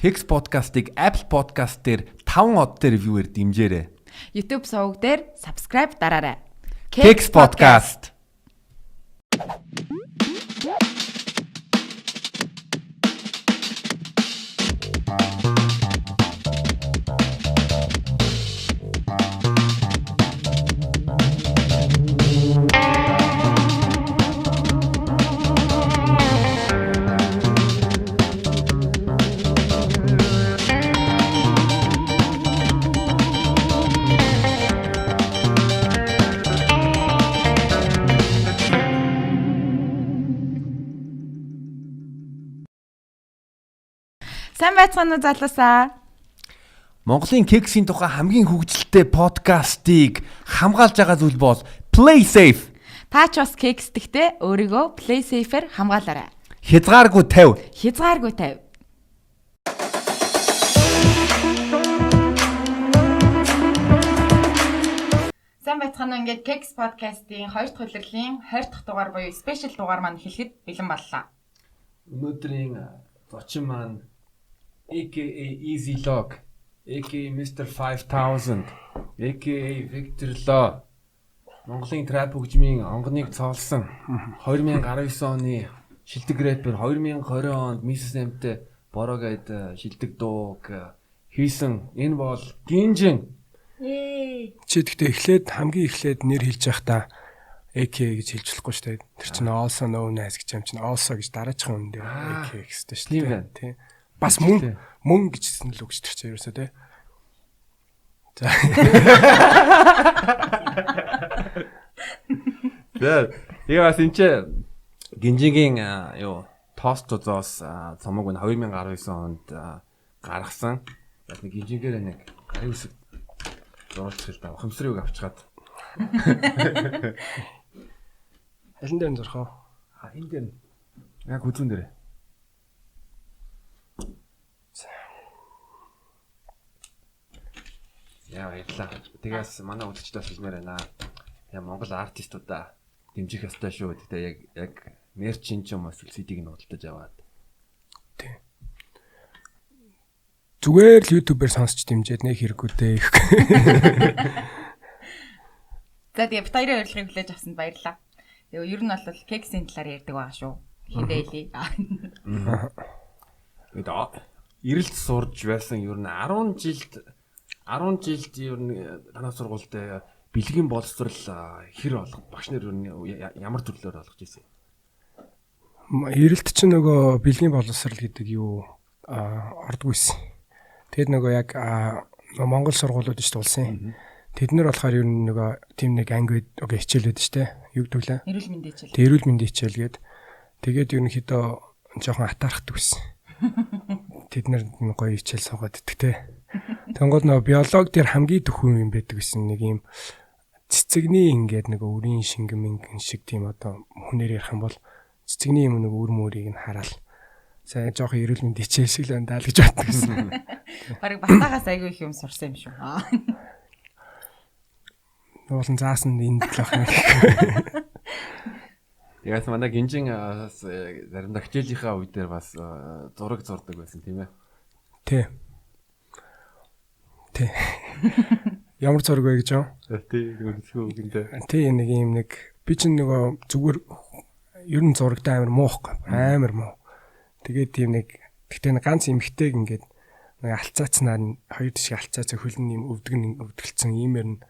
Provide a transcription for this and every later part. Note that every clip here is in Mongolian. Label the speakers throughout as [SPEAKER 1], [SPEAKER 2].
[SPEAKER 1] Kex podcast-ыг Apple Podcast дээр 5 од дээр viewer дэмжээрэй.
[SPEAKER 2] YouTube суваг дээр subscribe дараарай.
[SPEAKER 1] Kex podcast.
[SPEAKER 2] Сайн байцгаана уу залуусаа.
[SPEAKER 1] Монголын Kex-ийн тухай хамгийн хөгжилтэй подкастыг хамгаалж байгаа зүйл бол Play Safe.
[SPEAKER 2] Та ч бас Kex гэхдээ өөрийгөө Play Safe-ээр хамгаалаарай.
[SPEAKER 1] Хязгааргүй 50.
[SPEAKER 2] Хязгааргүй 50. Сайн байцгаана уу. Ингээд Kex podcast-ийн 2 дахь улирлын 20 дахь дугаар буюу special дугаар маань хэлэхэд бэлэн боллоо.
[SPEAKER 1] Өнөөдрийн зочин маань aka Easy Log, aka Mr 5000, aka Victor Law. Монголын trap хөгжмийн онгоныг цоолсон 2019 оны шилдэг рэпер 2020 онд Mrs M-тэй бороо гээд шилдэг дууг хийсэн. Энэ бол Гинжин.
[SPEAKER 3] Чи тэгтээ хамгийн эхлээд нэр хэлж байхдаа AK гэж хэлж болохгүй шүү дээ. Тэр чинь also known as гэж юм чинь also гэж дараачихсан юм дээр AK гэжтэй шүү дээ. Тийм. Бас мөн гэжсэн л үг гэж тэр чинь ерөөсөө тий. За.
[SPEAKER 1] Яа синч Гинжигийн тостозоос цомог нь 2019 онд гаргасан. Яг нэг Гинжигээр нэг гарын үсэг зурулчих л да. Ухамсрыг авчгаад.
[SPEAKER 3] Алин дээр зурх уу?
[SPEAKER 1] Энэ дээр яг үзүүн дээр. Яа баярлаа. Тэгээс манай үзэгчдээс хэлмээр байна. Яа Монгол артистуудаа дэмжих ёстой шүү. Тэгтээ яг мерчин ч юм уу CD-г нь худалдаж аваад.
[SPEAKER 3] Тий. Зүгээр л YouTube-ээр сонсч дэмжиж нэг хэрэггүй дээ.
[SPEAKER 2] За тэгээ битхоёрын урилгыг хүлээж авсанд баярлалаа. Тэгээ ер нь бол Kex-ийн талаар ярьдаг байгаа шүү. Хиндэ хэлий.
[SPEAKER 1] Ирэлт сурж байсан ер нь 10 жилд ер нь танаа сургуульд бэлгийн боловсрал хэр болгох багш нар ер нь ямар төрлөөр болгож ирсэн юм?
[SPEAKER 3] Ирэлт чинь нөгөө бэлгийн боловсрал гэдэг юу ордгүйсэн. Тэгэд нөгөө яг Монгол сургуулиуд ч тулсан. Тэд нар болохоор ер нь нөгөө тийм нэг анги хичээл байдаг штэ. Юу гэдэг лээ?
[SPEAKER 2] Эрүүл мэндийн хичээл.
[SPEAKER 3] Эрүүл мэндийн хичээл гээд тэгээд ерөнхийдөө жоохон атаархдаг байсан. Тэд нар гоё хичээл суугаад идэгтэй. Тэнгууд нөгөө биологи дээр хамгийн төхөн юм байдаг гэсэн нэг юм цэцэгний ингээд нэг өрийн шингэм шиг тийм одоо хүнээр ярих юм бол цэцэгний юм нэг үр мөрийг нь хараал. Сайн жоохон эрүүл мэндийн хичээл шиг л байна даа гэж боддог гэсэн.
[SPEAKER 2] Бараг батагаас айгүй их юм сурсан юм шүү.
[SPEAKER 3] Уулын заасан энд л ах нэг.
[SPEAKER 1] Ягаас манай Гинжин заримдаа хичээлийнхаа үе дээр бас зураг зурдаг байсан тийм ээ.
[SPEAKER 3] Тий. Ямар зураг вэ гэж юм?
[SPEAKER 1] Тий, өөрсгөө үгэндээ.
[SPEAKER 3] Тий, нэг юм нэг би чинь нөгөө зүгээр ер нь зурагтай амар муухгүй. Амар муу. Тэгээд тийм нэг гэхдээ нэг ганц эмхтэйг ингээд нэг алцаацнаар нь хоёр тишг алцаацаа хөлн юм өвдгөлцөн иймэр нь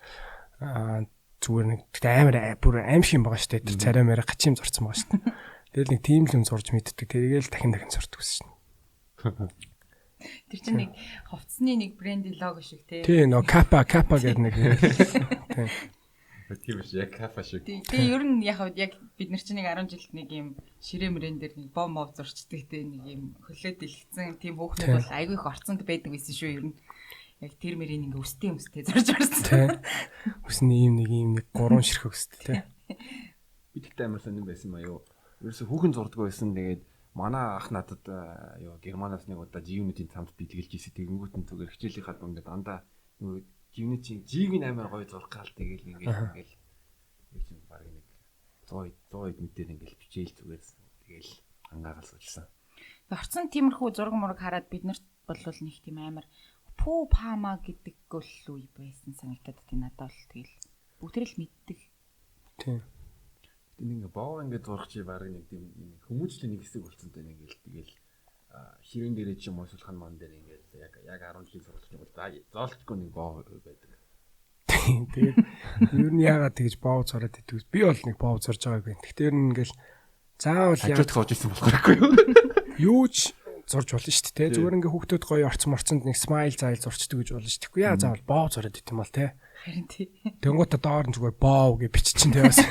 [SPEAKER 3] зүгээр нэг амар бүр аимшиг юм байгаа шүү дээ. Тэр царай мэрэ гачим зурцсан байгаа шүү дээ. Тэгэл нэг тийм л юм зурж мэддэг. Тэгээл дахин зурдаг гэсэн шүү.
[SPEAKER 2] Тэр чинь нэг хувцсны нэг брендийн лого шиг тий.
[SPEAKER 3] Тий, нөө Kappa гэдэг нэг. Тий.
[SPEAKER 1] Тийм биш, яг кафе шиг.
[SPEAKER 2] Тэгээ ер нь яг бид нар чинь нэг 10 жилд нэг юм ширээ мөрэн дээр нэг бом мов зурчдаг тий нэг юм хөлөө дэлгэцэн тийм хөөхнүүд бол айгүй их орцонд байдаг байсан шүү ер нь. Яг тэр мөрийн ингээ өстэй зурж орсон.
[SPEAKER 3] Тий. Өсний юм нэг 3 ширхэг өстэй тий.
[SPEAKER 1] Би тэгтээ амар сонирн байсан маа юу. Ерөөсө хүүхэн зурдаг байсан. Тэгээд манай ах надад Германаас нэг удаа живнүүдийн цамд бэлгэлж ирсэн. Тэгэнгүүт нь зүгээр хичээлийнхаа дунд дандаа нөгөө живнүүдийн жиг нь амар гоё зурх гал тэгэл ингээл яг чинь баг нэг 100 эдэн дээр ингээл бичээл зүгээр тэгэл ангаагаал суулсан.
[SPEAKER 2] Орцсон тиймэрхүү зураг мураг хараад бид нарт болвол нэг тийм амар пүү пама гэдэг гол үе байсан санагдаад тийм надад бол тэгэл бүгд л мэддэг.
[SPEAKER 3] Тийм.
[SPEAKER 1] Нэг боо ингээд зурх чи баг нэг тийм хүмүүжлийн нэг хэсэг болсон дээ нэг л тэгэл ширээн дээрээ ч юм уу сулхан ман дээр ингээд яг 10 жилийн зурглаж байгаа. Зоолчгүй нэг боо байдаг.
[SPEAKER 3] Тэгээд ер нь яагаад тэгж боо зураад идэв. Би бол нэг боо зурж байгааг байна. Тэгтэр ингээд заавал
[SPEAKER 1] яг хожиж ирсэн болохоор байхгүй
[SPEAKER 3] юу ч зурж болно шүү дээ. Зүгээр ингээ хүүхдүүд гоё орц морцонд нэг смайл зайл зурчдаг гэж болно шүү дээ. Тэгэхгүй яа заавал боо зураад ит юм бол те.
[SPEAKER 2] Харин тий.
[SPEAKER 3] Тэнгуутаа доор нь зүгээр боо гэж биччихин те бас.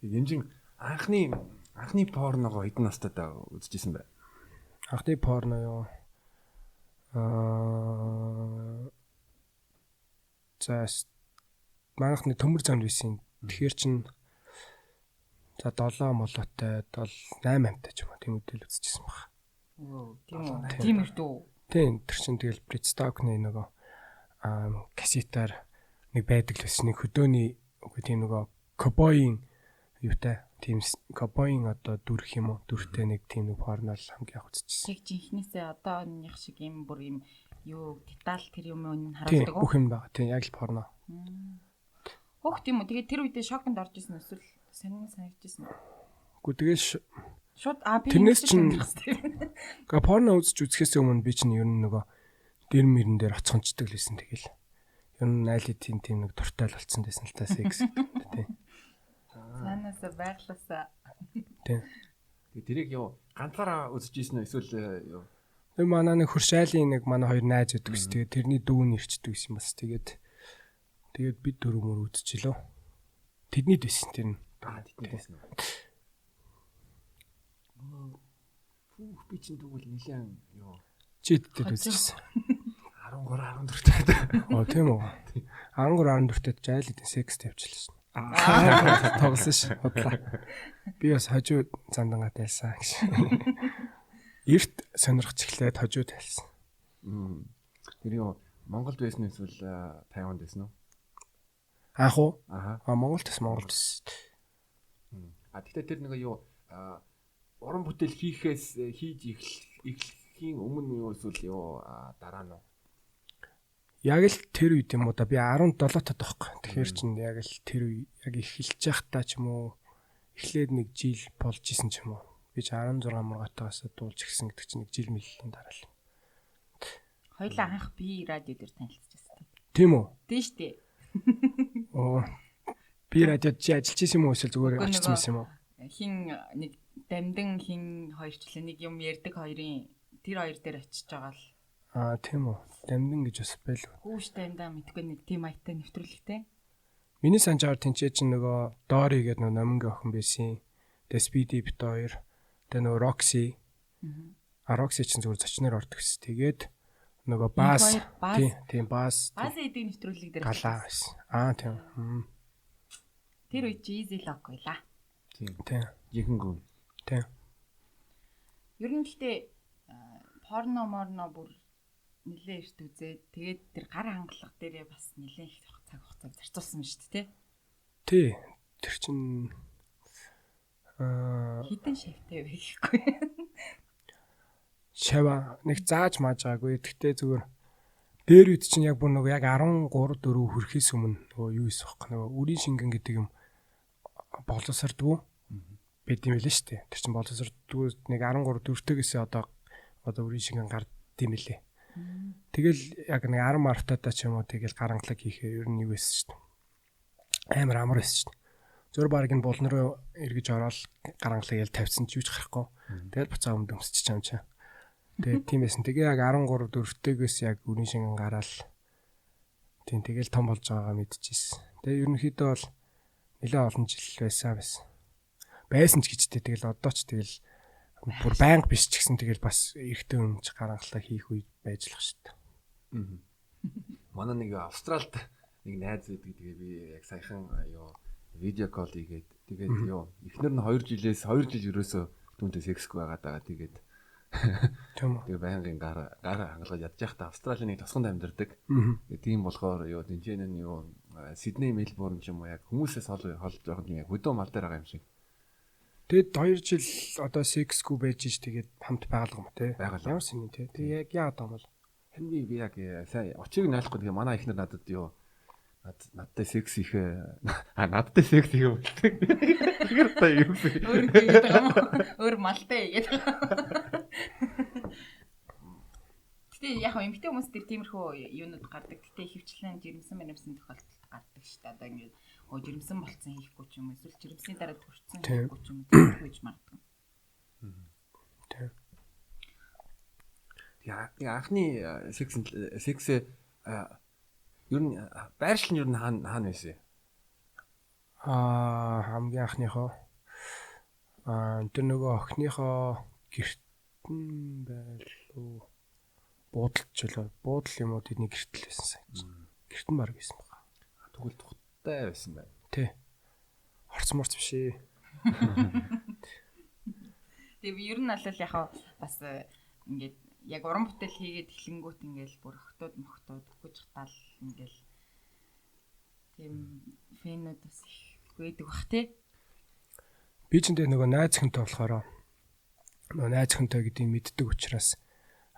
[SPEAKER 1] Гинжин анхны порногоо хэдэн настайд үзчихсэн бэ?
[SPEAKER 3] Анхны порно юу? За манайхны төмөр зам висэн. Тэгэхээр чин за 7 молоотой 8 амтай ч юм уу тийм үдэл үзчихсэн баг.
[SPEAKER 2] Тийм үү. Тийм үү.
[SPEAKER 3] Тийм тэр чин тэгэл Bridgestone нөгөө кассетаар нэг байдаг л байсан. Нэг хөдөөний үгүй тийм нөгөө кобойн юутай тийм кобойн одоо дүрх юм уу? Дүрхтэй нэг тийм нэг порно л хамгийн үзчихсэн.
[SPEAKER 2] Тэг жинхнээсээ одооных шиг юм бүр юм юу деталь тэр юм уу
[SPEAKER 3] Тийм
[SPEAKER 2] харуулдаг уу?
[SPEAKER 3] бүх юм байгаа. Тийм яг л порно.
[SPEAKER 2] Хөөх тийм үү. Тэгээд тэр үедээ шоконд орж исэн эсвэл санагдчихсэн үү?
[SPEAKER 3] Үгүй тэгэл
[SPEAKER 2] Шууд би
[SPEAKER 3] тэрнээс чинь порно үзэхээс өмнө би чинь ер нь нөгөө дэр мөрөн дээр оцгончдаг л байсан тэгэл. Ер нь айлын тийм нэг дуртай л болцсон байсан л та секс. Тийм.
[SPEAKER 2] Санаасаа байглаасаа.
[SPEAKER 3] Тийм.
[SPEAKER 1] Тэгээ тэрийг юу ганцаараа үзчихсэн үү эсвэл юу?
[SPEAKER 3] Тэр манай нэг хуршайлын нэг манай хоёр найз өгдөг ш. Тэгээд тэрний дүүн ирчдэг юм бас. Тэгээд бид дөрөв мөр үзчихлөө. Тэднийд байсан тэр нь.
[SPEAKER 1] Тэднийд байсан уу? Фүүх би чинь тэгвэл нилээн юу?
[SPEAKER 3] Чидтэй үзчихсэн.
[SPEAKER 1] 13 14-тэй.
[SPEAKER 3] Оо тийм үү. 13 14-тэй жайл секс тавьчихлаа. Тоглосон ш. Бодлаа. Би бас хожуу зандангаа тайлсан гэж. Эрт сонирхч эхлээд хожуу тайлсан.
[SPEAKER 1] Тэр юу Монголд байсан эсвэл Тайванд байсан уу?
[SPEAKER 3] Анх уу?
[SPEAKER 1] Аха.
[SPEAKER 3] Монголд бас.
[SPEAKER 1] Тэгтээ тэр нэг юу уран бүтээл хийж эхлэхийн өмнө юу эсвэл юу дараа нь
[SPEAKER 3] яг л тэр үед юм уу да би 17 таад байхгүй. Тэгэхээр чинь яг л тэр үе яг эхэлж байхдаа ч юм уу эхлээд нэг жил болж исэн ч юм уу. Би 16 мургаатаас дуулж гисэн гэдэг чинь нэг жил мэллийн дараа л.
[SPEAKER 2] Хоёлаа анх би радио дээр танилцчихсан.
[SPEAKER 3] Тийм үү?
[SPEAKER 2] Тийм шүү дээ.
[SPEAKER 3] Оо. Би радиод чи ажиллаж исэн юм уу эсвэл зүгээр очсон юм уу?
[SPEAKER 2] Хин нэг дамдан хин хоёр ч л нэг юм ярддаг хоёрын тэр хоёр дээр очиж байгаа л.
[SPEAKER 3] Тийм үү. Дамдан гэж бас байл.
[SPEAKER 2] Хүүш дамдаа мэдгүй нэг тим айттай нэвтрүүлэгтэй.
[SPEAKER 3] Миний санджаар тэнцээ чинь нөгөө Дори гэдэг нөгөө номингийн охин байсан. Тэгээ Speedy бит хоёр. Тэгээ нөгөө Roxy. Roxy чинь зүгээр зочноор ордог гэсэн. Тэгээд нөгөө Bass. Тийм Bass.
[SPEAKER 2] Bass эдийн нэвтрүүлэг дээр
[SPEAKER 3] галаа байсан. Тийм.
[SPEAKER 2] Тэр үе чи easy lock байла.
[SPEAKER 3] Тийм.
[SPEAKER 1] Жихэнгүү.
[SPEAKER 3] Тийм.
[SPEAKER 2] Ер нь гэхдээ порно морно бүр нилээ эрт үзээд тэгээд тэр гар хангалах дээрээ бас нилээ их цаг хугацаа зарцуулсан шүү дээ
[SPEAKER 3] тий. Тэр чин
[SPEAKER 2] хитэн шавтай вэ гэхгүй.
[SPEAKER 3] Шава нэг зааж мааж байгаагүй. Тэгтээ зүгээр дээр үед чинь яг бүр нөгөө яг 13 4 хүрэхээс өмнө нөгөө юу ийс байхгүй нөгөө үрийн шингэн гэдэг юм боловсрдгүү бид юм лээ шүү дээ. Тэр чин боловсрдгүү нэг 13 4-төгөөс одоо үрийн шингэн гардыг мэлээ. Тэгэл яг нэг 10 мартаадаа ч юм уу тэгэл гаранглаг хийхээр ер нь юу байсан шүү дээ. Амар амар байсан шүү дээ. Зур баг энэ булн руу эргэж ороод гаранглаг ял тавьсан ч юу ч гарахгүй. Тэгэл буцаа өмд өмсчих юм чаа. Тэгээ тийм байсан. Тэгээ яг 13 4-төгөөс яг үрийн шингэн гараал. Тийм тэгэл том болж байгаагаа мэдчихсэн. Тэгээ ерөнхийдөө бол нэлээд олон жил байсан ч гэжтэй тэгэл одоо ч тэгэл бүр байнга биш ч гэсэн тэгэл бас эрэгтэй өмч гаранглаа хийх үе байж л шүү дээ.
[SPEAKER 1] Манай нэг Австралид нэг найз байдаг. Тэгээ би яг саяхан юу видео колл хийгээд тэгээд юу эхнэр нь 2 жил ерөөсөө түүнтэй сексгүй байгаад байгаа. Тэгээд тэгээ байнгын гар хангалгаж ядж байхдаа Австралийн нэг тосгонд амьдардаг. Тэгээд тийм болохоор юу тэнцэн нь юу Сидней, Мельбурн ч юм уу яг хүмүүсээс холж байгаа юм яг хөдөө мал дээр байгаа юм шиг.
[SPEAKER 3] Тэгэд 2 жил одоо сексгүй байж ш тэгээд хамт байгалаа юм те.
[SPEAKER 1] Байгалаа.
[SPEAKER 3] Ямар сони те. Тэг яг яа одоо бол
[SPEAKER 1] харин би яг сайн очиг нь ойлгохгүй тэгээ манай ихнэр надад юу надтай секс их надтай секс их болтой. Тэгэхээр та юу бэ?
[SPEAKER 2] Өөр малтай гэдэг. Гэтэ яг эмэгтэй хүмүүс төр тиймэрхүү юунууд гардаг. Гэтэ хөвчлэн жирэмсэн тохиолдолд гардаг шүү дээ. Одоо ингээд жирэмсэн болцсон хийхгүй ч юм уу эсвэл жирэмсний дараа төрчихсөн хийхгүй ч юм уу тэгж магадгүй.
[SPEAKER 1] Тэгээ анхны секс ер нь байршил нь ер нь хаана байсан?
[SPEAKER 3] Хамгийн анхныхоо тэр нөгөө охиныхоо гэртэн байлуу буудал юм уу тэдний гэртэл байсан сайн. Гэртэн баг байсан байна.
[SPEAKER 1] Тэгвэл тухтай байсан байна.
[SPEAKER 3] Тий. Орцморц биш ээ.
[SPEAKER 2] Тэгээ би ер нь аль яхаа бас ингээд яг уран бүтээл хийгээд эхлэнгүүт ингээл бүр мохтууд өгч хатаал ингээл тийм фэнүүд бас их байдаг бах тий.
[SPEAKER 3] Би ч энэ нөгөө найз хүнтэй болохоор нөгөө найз хүнтэй гэдгийг мэддэг учраас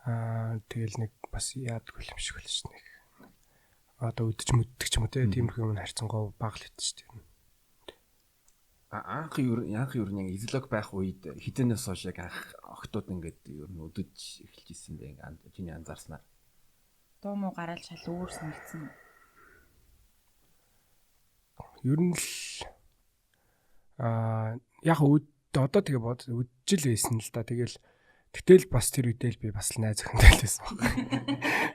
[SPEAKER 3] тэгэл нэг бас яадгүй юм шиг байлаа ш нэг. Одоо үдчих мэддэг ч юм уу тиймэрхүү юм харьцангуй бага л хэвчээ шүү дээ.
[SPEAKER 1] Анх ер нь изолог байх үед хідэнээс хойш яг анх октод ингээд ер нь өдөж эхэлж исэн бэ ингээд чиний анзаарснаар.
[SPEAKER 2] Дуу муу гараал шал өөр санагдсан.
[SPEAKER 3] Ер нь л яг одоо тэгээ бод үджил байсан л да. Тэгтэл бас тэр үедээ би бас найз охинтой байсан баг.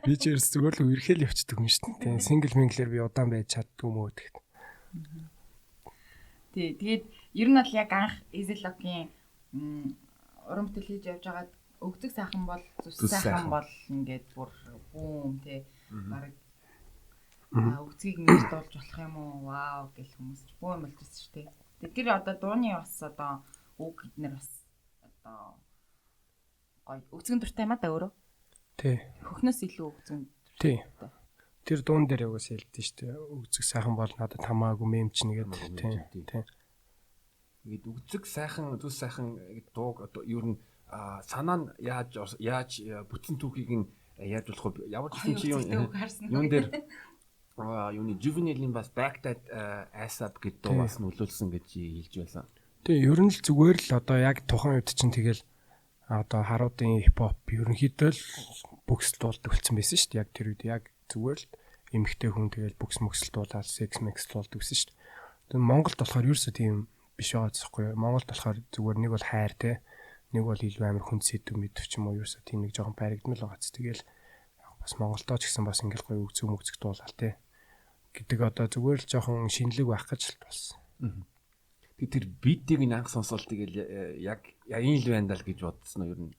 [SPEAKER 3] Би ч ерөөс зүгээр л үерхэл явчихдаг юм шүү дээ. Сингл минглэр би удаан байж чаддгүй мөө тэгт.
[SPEAKER 2] Тэгээд ер нь бол яг анх изологийн уран бүтээл хийж явж байгаад өгдөг сайхан бол зүс сайхан бол ингээд бүр бүүм тий баг өгцгийг ингэж дуулж болох юм уу вау гэх хүмүүс бүүм болж ирсэн шүү дээ. Тэгээд тэр одоо дууны бас одоо үг эднэр бас одоо гоё өгцгийн дуртай юм а да өөрөө.
[SPEAKER 3] Тий.
[SPEAKER 2] Хөхнөөс илүү өгцгийн.
[SPEAKER 3] Тий. Тэр дуун дээр угсаа хэлдэж штэ өгцөг сайхан бол надад хамаагүй мемч нэгэд тий.
[SPEAKER 1] Ингээд өгцөг сайхан зүс сайхан дууг одоо ер нь санаа нь яаж бүтэн түүхийг нь яаж болох вэ? Ямар ч юм чи юун дээр юуны juvenile-ийн бас back that ass up гэдэг дуу бас нөлөөлсөн гэж хэлж байсан.
[SPEAKER 3] Тэгээ ер нь л зүгээр л одоо яг тухайн үед чинь тэгэл одоо харуудын хипхоп ерөнхийдөө л бүксэл дуулдаг болсон байсан шүү дээ. Яг тэр үед яг зүгээр л эмэгтэй хүн тэгэл бүкс мөксөл дуулаад секс мекс дуулдаг гэсэн шүү дээ. Тэгээ Монголд болохоор ерөөсөө тийм биш байгаа гэхгүй юу. Монголд болохоор зүгээр нэг бол хайр те. Нэг бол илүү амар хүн сэдв мэдв ч юм уу ерөөсөө тийм нэг жоохон паригдмал байгааз. Тэгэл бас Монголдоо ч гэсэн бас ингээл гоё өгцөг мөгцөг дуулаа те. Гэдэг одоо зүгээр л жоохон шинэлэг байх гэж л болсон.
[SPEAKER 1] Тэгээ тэр битийг нь анх сонсвол тэгэл яг ийм л байна даа гэж бодсон уу ер нь?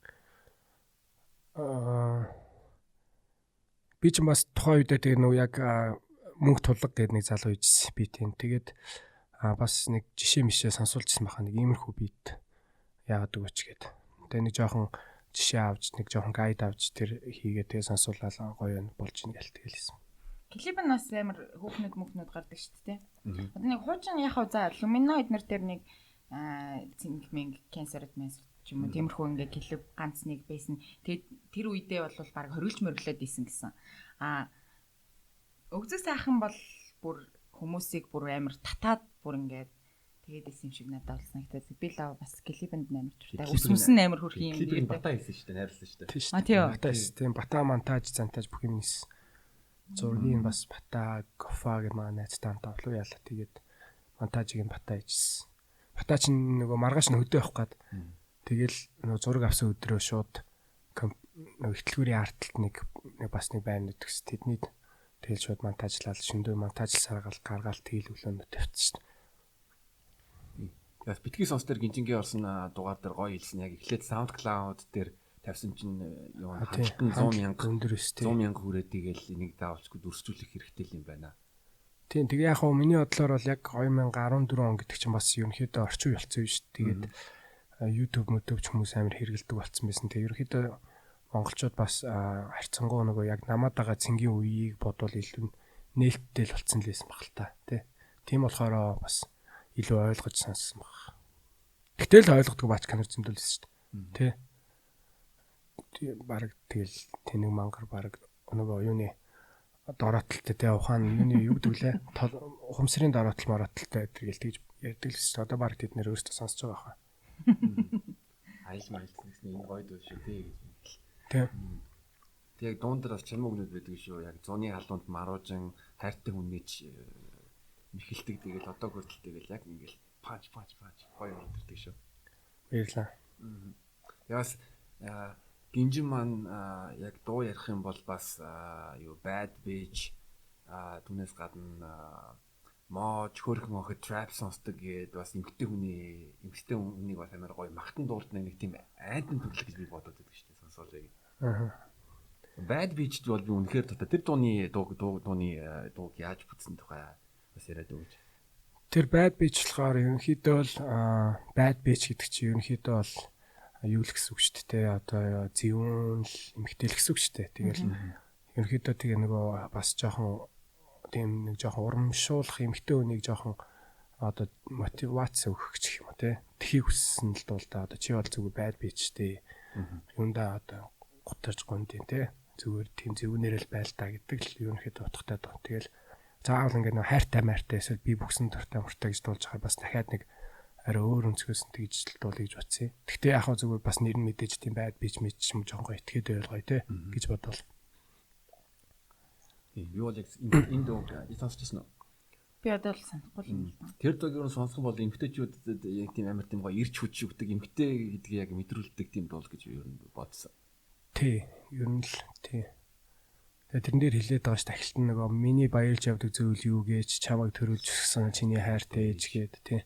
[SPEAKER 3] Би ч бас тухайн үедээ тэгээ нөө яг мөнгө тулга гэдэг нэг залуу ижсэн би тийм. Тэгээд бас нэг жишээ мишээ сонсуулжсэн байхаа нэг иймэрхүү бит яагаад өгөөч гээд. Тэгээ нэг жоохон жишээ авч нэг жоохон гайд авч тэр хийгээ тэгээ сонсуулаад гоё болж ийн гээл тэгэлсэн.
[SPEAKER 2] Клип нь бас амар хүүхнүүд мөхнүүд гардаг шүү дээ. Одоо нэг хуучин яг за Lumino эднэр дээр нэг цинг cancer ч юм уу тиймэрхүү ингээ клип ганц нэг байсан. Тэгээд тэр үедээ бол баг хоригч мөрөглөөд исэн гэсэн. Өгцөг сайхан бол бүр хүмүүсийг бүр амар татаад бүр ингээд тэгээд исэн юм шиг надад болсон. Гэтэ би л бас клипэнд амар туртай. Өсмөсөн амар хөрх юм.
[SPEAKER 1] Клипийг бата хийсэн шүү дээ, найрлсан шүү дээ.
[SPEAKER 2] Тийм.
[SPEAKER 3] Бата хийсэн. Тийм бата монтаж зантаж бүх юм хийсэн. Зургийн бас бата гофа гэх маа найзтай хамт авлуу яалаа. Тэгээд монтажийг нь бата хийжсэн. Бата чинь нөгөө маргааш нь хөдөө явах гээд тэгэл нөгөө зураг авсан өдрөө шууд нөгөө ихтлгүүрийн артталт нэг бас нэг байр нэгс тэдний тэгэл шууд монтажлал шөндөө монтажлсаар гаргаал тэгэл өглөөнд тавьчихсан шүү дээ.
[SPEAKER 1] Яс битгий сонс дээр гинжингийн орсон дугаар дээр гоё хэлсэн яг эхлээд SoundCloud дээр тавьсан чинь юу хаталтан 100,000 хүрээд тэгэл энийг даавчгүй дүрсжүүлэх хэрэгтэй юм байна.
[SPEAKER 3] Тийм тэгээ яг хөө миний бодлоор бол яг 2014 он гэдэг чинь бас ерөнхийдөө орчин үе болсон юм шүү дээ. Тэгээд YouTube мөдөвч хүмүүс амар хэрэгэлдэг болсон байсан. Тэгээ ерөнхийдөө монголчууд бас харьцангуй нөгөө яг намаад байгаа цэнгийн үеийг бодвол илүү нээлттэй л болсон л байсан баг л та. Тийм болохоор бас илүү ойлгож сонссон баг. Гэтэл ойлгохгүй бач камер зөндөлсөн шүү дээ. Тэ. Бараг тэгэл тэнэг мангар бараг нөгөө юуны дороотолтой тэ ухаан юуны юу гэдэг лээ. Ухамсарын дороотол мороотолтой тэгэл тэгж ярьдаг л шүү дээ. Одоо бараг тэд нэр өөрсдөө сонсож байгаа хаа.
[SPEAKER 1] Айл гэсэн энэ гоё дөө шүү дээ гэж.
[SPEAKER 3] Тэ.
[SPEAKER 1] Тэг яг дуундар бас чимээгнүүд байдаг шүү. Яг зуны халуунд маруужин хайртай хүнийч мэхэлдэг тэгэл одоо хүртэл тэгэл яг ингээл пач гоё мэдэрдэг шүү.
[SPEAKER 3] Баярлаа.
[SPEAKER 1] Яс гинжин маань яг дуу ярих юм бол бас юу Bad Bitch түүнээс гадна мож хөрх мохот trap сонсдог гээд бас эмгтэй хүнийг бас амар гоё магтан дуурдна нэг тийм айдан төрлөг гэж би бодоод байдаг шүү дээ сонсоол яг. Bad Bitch бол би үнэхээр тэр дууг яаж бүтсэн тухай бас яриад өгч.
[SPEAKER 3] Тэр Bad Bitch болохоор ерөнхийдөө бол Bad Bitch гэдэг чинь ерөнхийдөө бол юу л гэсэн үг шүү дээ. Одоо зөвүүн л эмгтэй л гэсэн үг шүү дээ. Тэгэл ерөнхийдөө тэгээ нөгөө бас жоохон тийм нэг жоохон урамшуулах эмгтэй хүнийг жоохон одоо мотивац өгөх гэх юм уу те. Тхийг хүссэн л дуу л да. Одоо чи бол зүгээр Bad Bitch дээ. Юундаа одоо гутарч гонтын те. Зүгээр тийм зөвүүнээр л байл та гэдэг л ерөнхийдөө утгатай доо. Тэгэл заавал ингээд нөө хайртай эсвэл би бүксэн дуртай муртай гэж дуулж байгаа бас дахиад нэг арай өөр өнцгөөс нь тэгж л дуулъя гэж бодсон. Гэхдээ яг хаа зүгээр бас нэр нь мэдээж тийм Bad Bitch мэд юм жоохон гоё этгээд ойлгоё те гэж бодвол.
[SPEAKER 1] Би бол яг энэ дуу сонсчихсон уу?
[SPEAKER 2] Би одоо л санахгүй юм байна.
[SPEAKER 1] Тэр дууг юу сонсох бол эмгтээчүүдэд яг тийм амар тийм гоё ирч хүч өгдөг эмгтээ гэдгийг яг мэдрүүлдэг тийм дуу гэж юу бодсон.
[SPEAKER 3] Тий, ер нь л тий. Тэгээ тэрэн дээр хэлээд байгаа ш тахилт нөгөө миний баярлж явдаг зүйл юу гэж чамайг төрүүлж өгсөн чиний хайртай ээж гээд тий.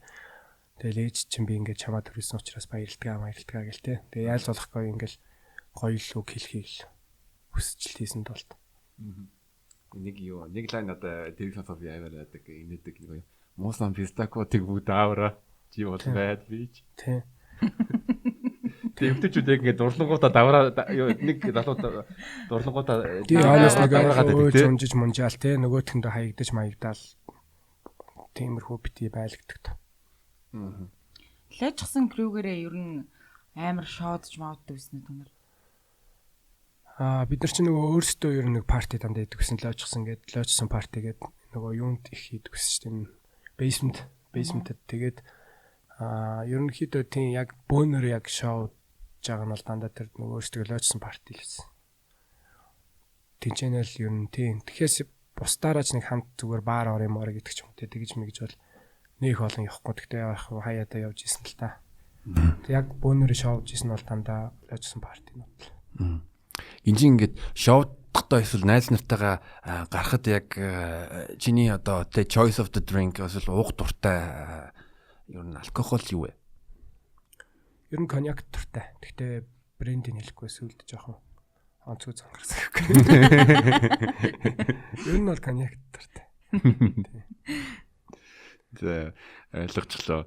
[SPEAKER 3] Тэгэл ээж чинь би ингээд чамаа төрүүлсэн учраас баярлтгаа гэл тий. Тэгээ яаж болохгүй ингээд гоё л үг хэлхийг л хүсэж хийсэн толт.
[SPEAKER 1] Нэг лайн одоо тэрийг сонсоод би аваад байдаг инээдэг нэг юм. Муусан пистакотыг бүгд аавра. Чи бол Bad Bitch.
[SPEAKER 3] Тий.
[SPEAKER 1] Тэмтэж үдэг ингээд дурлангуудаа давраа нэг залуу дурлангуудаа
[SPEAKER 3] тий ханаас нэг аваад зунжиж мунжаал тий нөгөөтөндөө хаягдаж маягдаал тиймэрхүү бити байлгдаг та.
[SPEAKER 2] Лежсэн крүүгээрээ ер нь амар шоудж мауддаг гэсэн юм.
[SPEAKER 3] Бид нар чинь нөгөө өөрсдөө ер нь нэг парти дандаа идэг гэсэн лоочсон парти гэдэг нөгөө юунд их хийдэг гэсэн чинь basement тэгээд ерөнхийдөө тийм яг бөөнөр яг шоу жаага нь бол дандаа тэр нөгөө өөрсдөө лоочсон парти л байсан. Тинчэнэл ер нь тийм тэгэхээр бусдаараач нэг хамт зүгээр баар орё морё гэдэг ч юм те тэгж мэгж бол нөх олон явахгүй гэхдээ яг хаяада явж исэн л та. Тэг яг бөөнөр шоуж исэн бол дандаа лоочсон парти нь.
[SPEAKER 1] Гинжин ингээд шоудахтай эсвэл найз нартайгаа гарахад яг чиний одоо the choice of the drink эсвэл уух дуртай ер нь алкогол юу вэ?
[SPEAKER 3] Ер нь коньяк дуртай. Гэхдээ брендийг хэлэхгүй сүлд жоохон онцгой зангарсан. Ер нь бол коньяк дуртай.
[SPEAKER 1] За ойлгочлоо.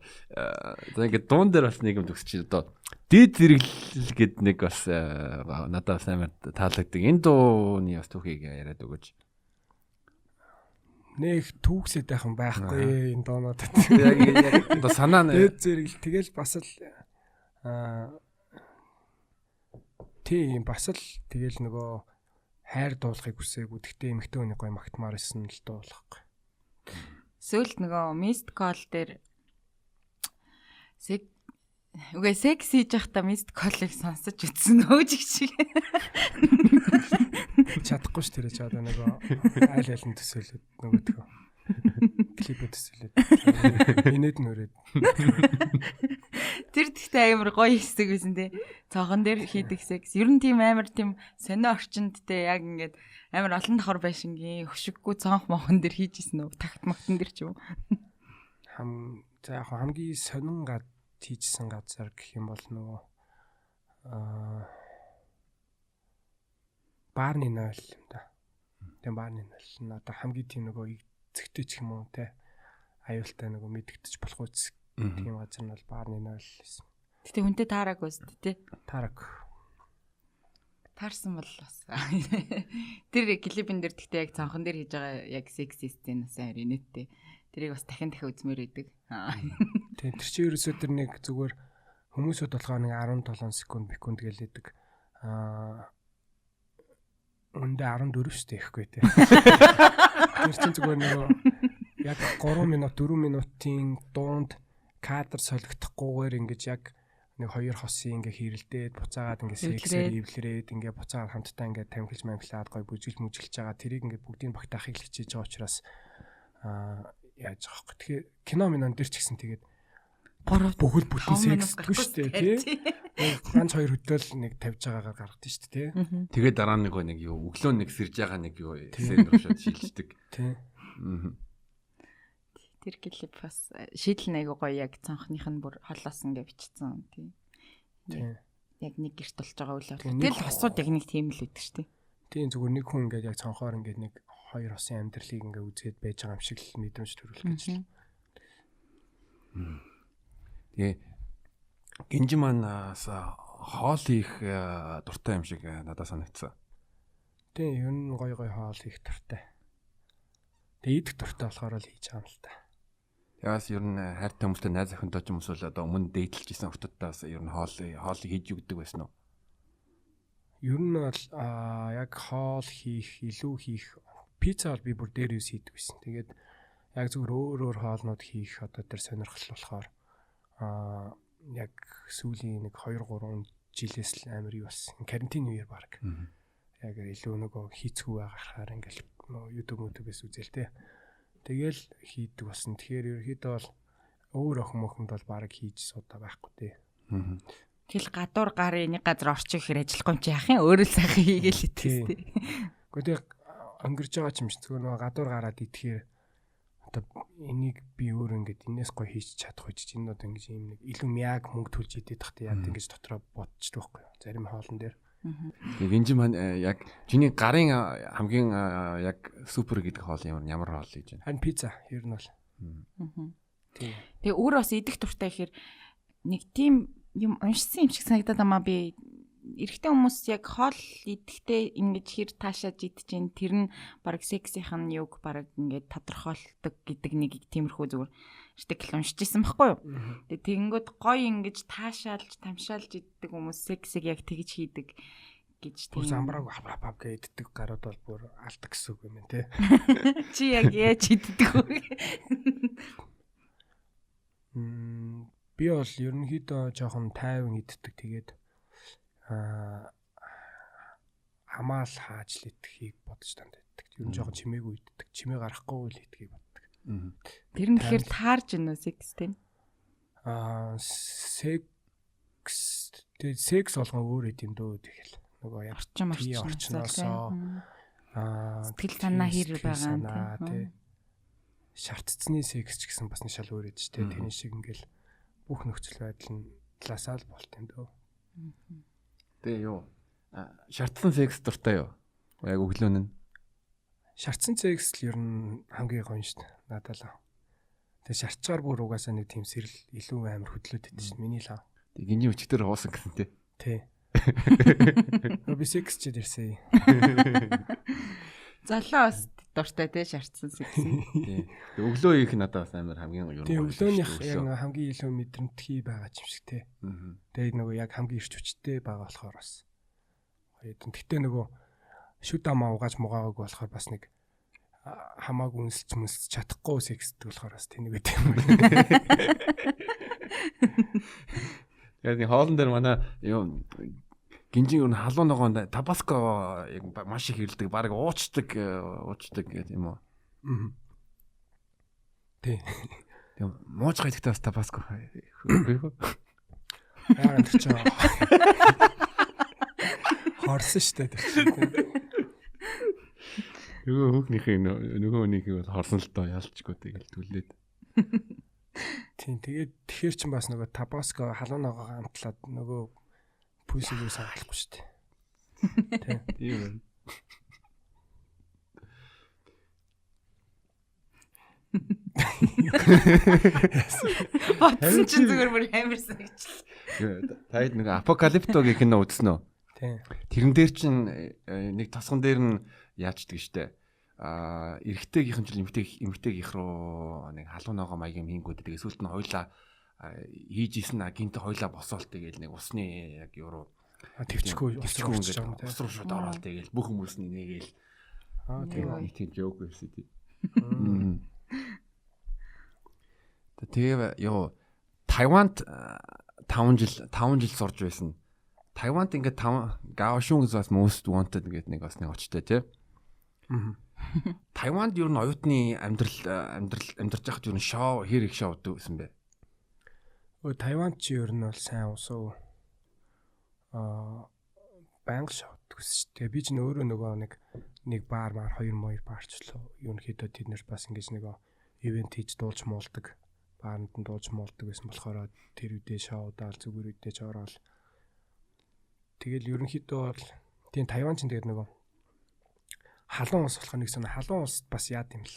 [SPEAKER 1] За ингээд дуун дээр бас нэг юм төгсчих одоо дид зэрэглэл гэд нэг бас надад бас амар таалагддаг. Энэ дууны бас түүхийг яриад өгөөч.
[SPEAKER 3] Нэг түүхсэд байхан байхгүй энэ доонуудад.
[SPEAKER 1] Яг одоо санаа
[SPEAKER 3] дид зэрэглэл тэгэл бас л тийм бас л тэгэл нөгөө хайр дуулахыг хүсээгүй. Гэхдээ эмэгтэй хүний гоё магтмаар исэн л дуулахгүй.
[SPEAKER 2] Сөүлт нөгөө missed call дээр секс хийж байхдаа missed call-ыг сонсож үтсэн өөж шиг.
[SPEAKER 3] Чадахгүй ш тэрэ ч одоо нөгөө айл айлын төсөөлөд нөгөөдгөө клипэд төсөөлөд инээд нүрээд
[SPEAKER 2] тэр тэгтээ амар гоё хэсэг байсан те цонхон дээр хийдэг секс ер нь тийм амар тийм сонио орчинд те яг ингээд амар олон давхар байшингийн хөшиггүй цонх мохон дээр хийж исэн үү такт магтан дээр ч юм
[SPEAKER 3] за яг хамгийн сонин хийжсэн газар гэх юм бол нөгөө баарны нойл юм да. Тэгээ баарны нойл нь одоо хамгийн тийм нөгөө зэгтэй ч юм уу те аюултай нөгөө мэдгдэж болох үс тийм газар нь бол баарны нойл байсан.
[SPEAKER 2] Гэтэ хүнтэй таараагүй шүү дээ те.
[SPEAKER 3] Таараг.
[SPEAKER 2] Таарсан бол бас тэр клипэн дээр тэгтээ яг цонхон дээр хийж байгаа яг сексистийн бас амар инээдтэй. Тэрийг бас дахин үзмээр байдаг.
[SPEAKER 3] Тийм тэр чинь ерөөсөө тэр нэг зүгээр Хүмүүсүүд болохоор нэг 17 секунд гэлээдэг. Үндэ 14 штэ ихгүй те. Тэр чинь зүгээр нэг яг 3 минут 4 минутын дунд кадр солигдохгүйгээр ингэж яг нэг хоёр хосын ингээ хэрэлдээд буцаагаад ингээ сексээр ивлэрээд ингээ буцаагаад хамтдаа ингээ тамхилж мамхлаад гой бүжгэлж мүжгэлж байгаа тэрийг ингээ бүгдийг багтаахыг хичээж байгаа учраас яаж байгаа вэ? Тэгэхээр кино минон дэр ч гэсэн тэгээд бүгд бүтэн сексдгүй шүү дээ тий. Ганц хоёр хөдөөл нэг тавьж байгаагаар гаргадсан шүү дээ тий.
[SPEAKER 1] Тэгээд дараа нэг юу өглөө нэг сэрж байгаа нэг юу сцен рушаад шилждэг
[SPEAKER 3] тий.
[SPEAKER 2] Тэр клип бас шийдэл нэг гоё яг цонхных нь бүр холоос ингээ бичсэн тий. Яг нэг гэрт болж байгаа үйл явдал. Тэгэл хосууд яг нэг тийм л үүдэх шүү дээ.
[SPEAKER 3] Тийм зүгээр нэг хүн ингээд яг цонхоор ингээд нэг хоёр хосын амьдралыг ингээд үзээд байж байгаа юм шиг л мэдрэмж төрүүлэх гэж л.
[SPEAKER 1] Тэгээ гинжи манаас хоол хийх дуртай юм шиг надад санагдсан.
[SPEAKER 3] Тийм ер нь гоё хоол хийх дуртай. Тэгээ идэх дуртай болохоор л хийж байгаа юм л та.
[SPEAKER 1] Ягаас ер нь хайртай хүмүүстэй найз охинтой ч юм уу одоо өмнө дээдлж исэн охтодоос ер нь хоол хийж өгдөг байсан уу?
[SPEAKER 3] Ер нь бол яг хоол хийх, илүү хийх пицца бол би бүр дээр юус хийдэг байсан. Тэгээд яг зүгээр өөр хоолнууд хийх одоо тэр сонирхол болохоор яг сүүлийн нэг 2-3 жилээс л амар юу болсон. Карантин үеэр баг. Яг илүү нөгөө хийцгүй байгахаар ингээл YouTube-ээс үзэл тэ. Тэгэл хийдэг болсон. Тэгэхээр ерөөхдөө бол өөр охин мохонд бол баг хийж суудаа байхгүй тий.
[SPEAKER 2] Тэгэл гадуур гарын нэг газар орчих ихэр ажиллахгүй юм чи яах юм? Өөрөө л сайхан хийгээл итгэвчтэй.
[SPEAKER 3] Гэхдээ өнгөрж байгаа ч юм шиг зүгээр нөгөө гадуур гараад идэхээр одоо энийг би өөр ингээд энэс гоё хийж чадах гэж энэ одоо ингэж юм нэг илүү мяг мөнгө төлж идэх тахтай яа ингэж дотроо бодчихдог байхгүй юу? Зарим хоолн дээр.
[SPEAKER 1] Тэгээ гинжи маань яг чиний гарын хамгийн яг супер гэдэг хоол ямар хоол хийж байна?
[SPEAKER 3] Харин пицца ер нь бол.
[SPEAKER 2] Тэгээ өөр бас идэх дуртай гэхээр нэг тийм юм уншсан юм шиг санагдаад амаа би эрэгтэй хүмүүс яг хоол идэхдээ ингэж хэр таашааж идэж, тэр нь баг сексийнх нь юг баг ингэж тодорхойлдог гэдэг нэг тиймэрхүү зүгээр артикл уншиж ирсэн байхгүй юу. Тэгээ тэгэнгүүт гоё ингэж таашаалж, тамшаалж иддэг хүмүүс сексийг яг тэгж хийдэг гэж
[SPEAKER 3] тийм. Замбрааг хапхап гэж иддэг гарууд бол бүр алдаг гэсэн үг юм тий.
[SPEAKER 2] Чи яг яаж иддэг вэ?
[SPEAKER 3] Би бол ерөнхийдөө жоохон тайван иддэг. Тэгээд хамаал хааж л идэхийг бодож танд иддэг. Ер нь жоохон чимээгүй иддэг. Чимээ гарахгүй л идэхийг боддог.
[SPEAKER 2] Тэр нь тэгэхээр таарж байна уу секстэй?
[SPEAKER 3] Секс болгон өөр идэм дөө тэгэл. Нөгөө яг орчноосоо
[SPEAKER 2] сэтгэл санаа хэр байгаа
[SPEAKER 3] тий. Шаардцны секс ч гэсэн бас нэг шал өөр идэж тий. Тэний шиг ингээл бүх нөхцөл байдал нь талаасаа л болт юм дөө.
[SPEAKER 1] Тэгээ юу? Шаардсан секс дуртай юу? Яг өглөөн нь.
[SPEAKER 3] Шаардсан секс л ер нь хамгийн гоё шүү дээ. Надад л. Тэгээ шаардчаар бүр угаасаа нэг тийм сэрэл илүү амар хөдлөөд идэв шүү. Миний л.
[SPEAKER 1] Тэгээ гинжи өчтөр хоосон гэсэн тий.
[SPEAKER 3] Тий. Би секс ч дэрсэн.
[SPEAKER 2] Залуус дуртай тий шаардсан секс.
[SPEAKER 1] Тий. Өглөө их надад бас амар хамгийн юу.
[SPEAKER 3] Тий өглөөнийх яг хамгийн илүү мэдрэмтгий байгаа юм шиг тий. Тэгээ нөгөө яг хамгийн ирч хүчтэй байгаа болохоор бас. Гэтэ нөгөө шүд амаа угааж муугаагааг болохоор бас нэг хамаагүй үнсэлж чадахгүй секстэй болохоор бас тэнийг гэдэг юм.
[SPEAKER 1] Тэгээд хоолн дээр манай юу гинжи юу халуун ногоонд табаско яг маш их хэрэлдэг, баг уучдаг гэдэг юм уу?
[SPEAKER 3] Тий.
[SPEAKER 1] Тийм мууж гайдагтай бас табаско хөөе.
[SPEAKER 3] Яагаад тэр чинь харсан штэ тэр чинь.
[SPEAKER 1] Нөгөө хүнийхээ бол хорсон л доо ялчгүй тэгэл түлээд.
[SPEAKER 3] Тийм тэгээд тэгэхэр чин бас нөгөө табаско халуун ногоо амтлаад нөгөө пүсийг сагалахгүй штэ. Тийм.
[SPEAKER 2] Батсан чинь зүгээр бүр амарсан гэж.
[SPEAKER 1] Таад нэг апокалиптогийн кино үзсэн үү?
[SPEAKER 3] Тийм.
[SPEAKER 1] Тэрэн дээр чинь нэг тосгон дээр нь яачдаг штэ. Эрэгтэйгийнхэн жил эмэгтэйгийнх руу нэг халуун ногоо маягийн хийнгүүд тэгээ сүүлд нь хоёлаа хийж исэн гинт хойлоо босоол тэгэл нэг усны яг юу
[SPEAKER 3] Тэвчгүй
[SPEAKER 1] ингээд ус руу шууд ороод тэгэл бүх хүмүүс нэгээл тийм жоок байсан тийм. Тэгээ ёо Тайванд 5 жил сурж байсан. Тайванд ингээд Гаошун бас most wanted гэдэг нэг бас нэг очтой тий. Тайванд ер нь оюутны амьдраж байхад ер нь шоу хэр их шоу өгсөн бэ?
[SPEAKER 3] Тайванд чи ер нь бол сайн усуу банк шоу өгсөн шүү дээ. Би ч өөрөө нөгөө нэг баар 2 баарчлаа. Ерөнхийдөө тэд нэр бас ингэж нэг ивент хийж дуулж муулдаг. Баарнд нь дуулж муулдаг байсан болохоор тэр үедээ шоудаал зүгээр үедээ ч ороод тэгэл ерөнхийдөө бол тийм Тайван ч тэгээд нөгөө халуун ус болохоор нэг сонь халуун уст бас яад юм л.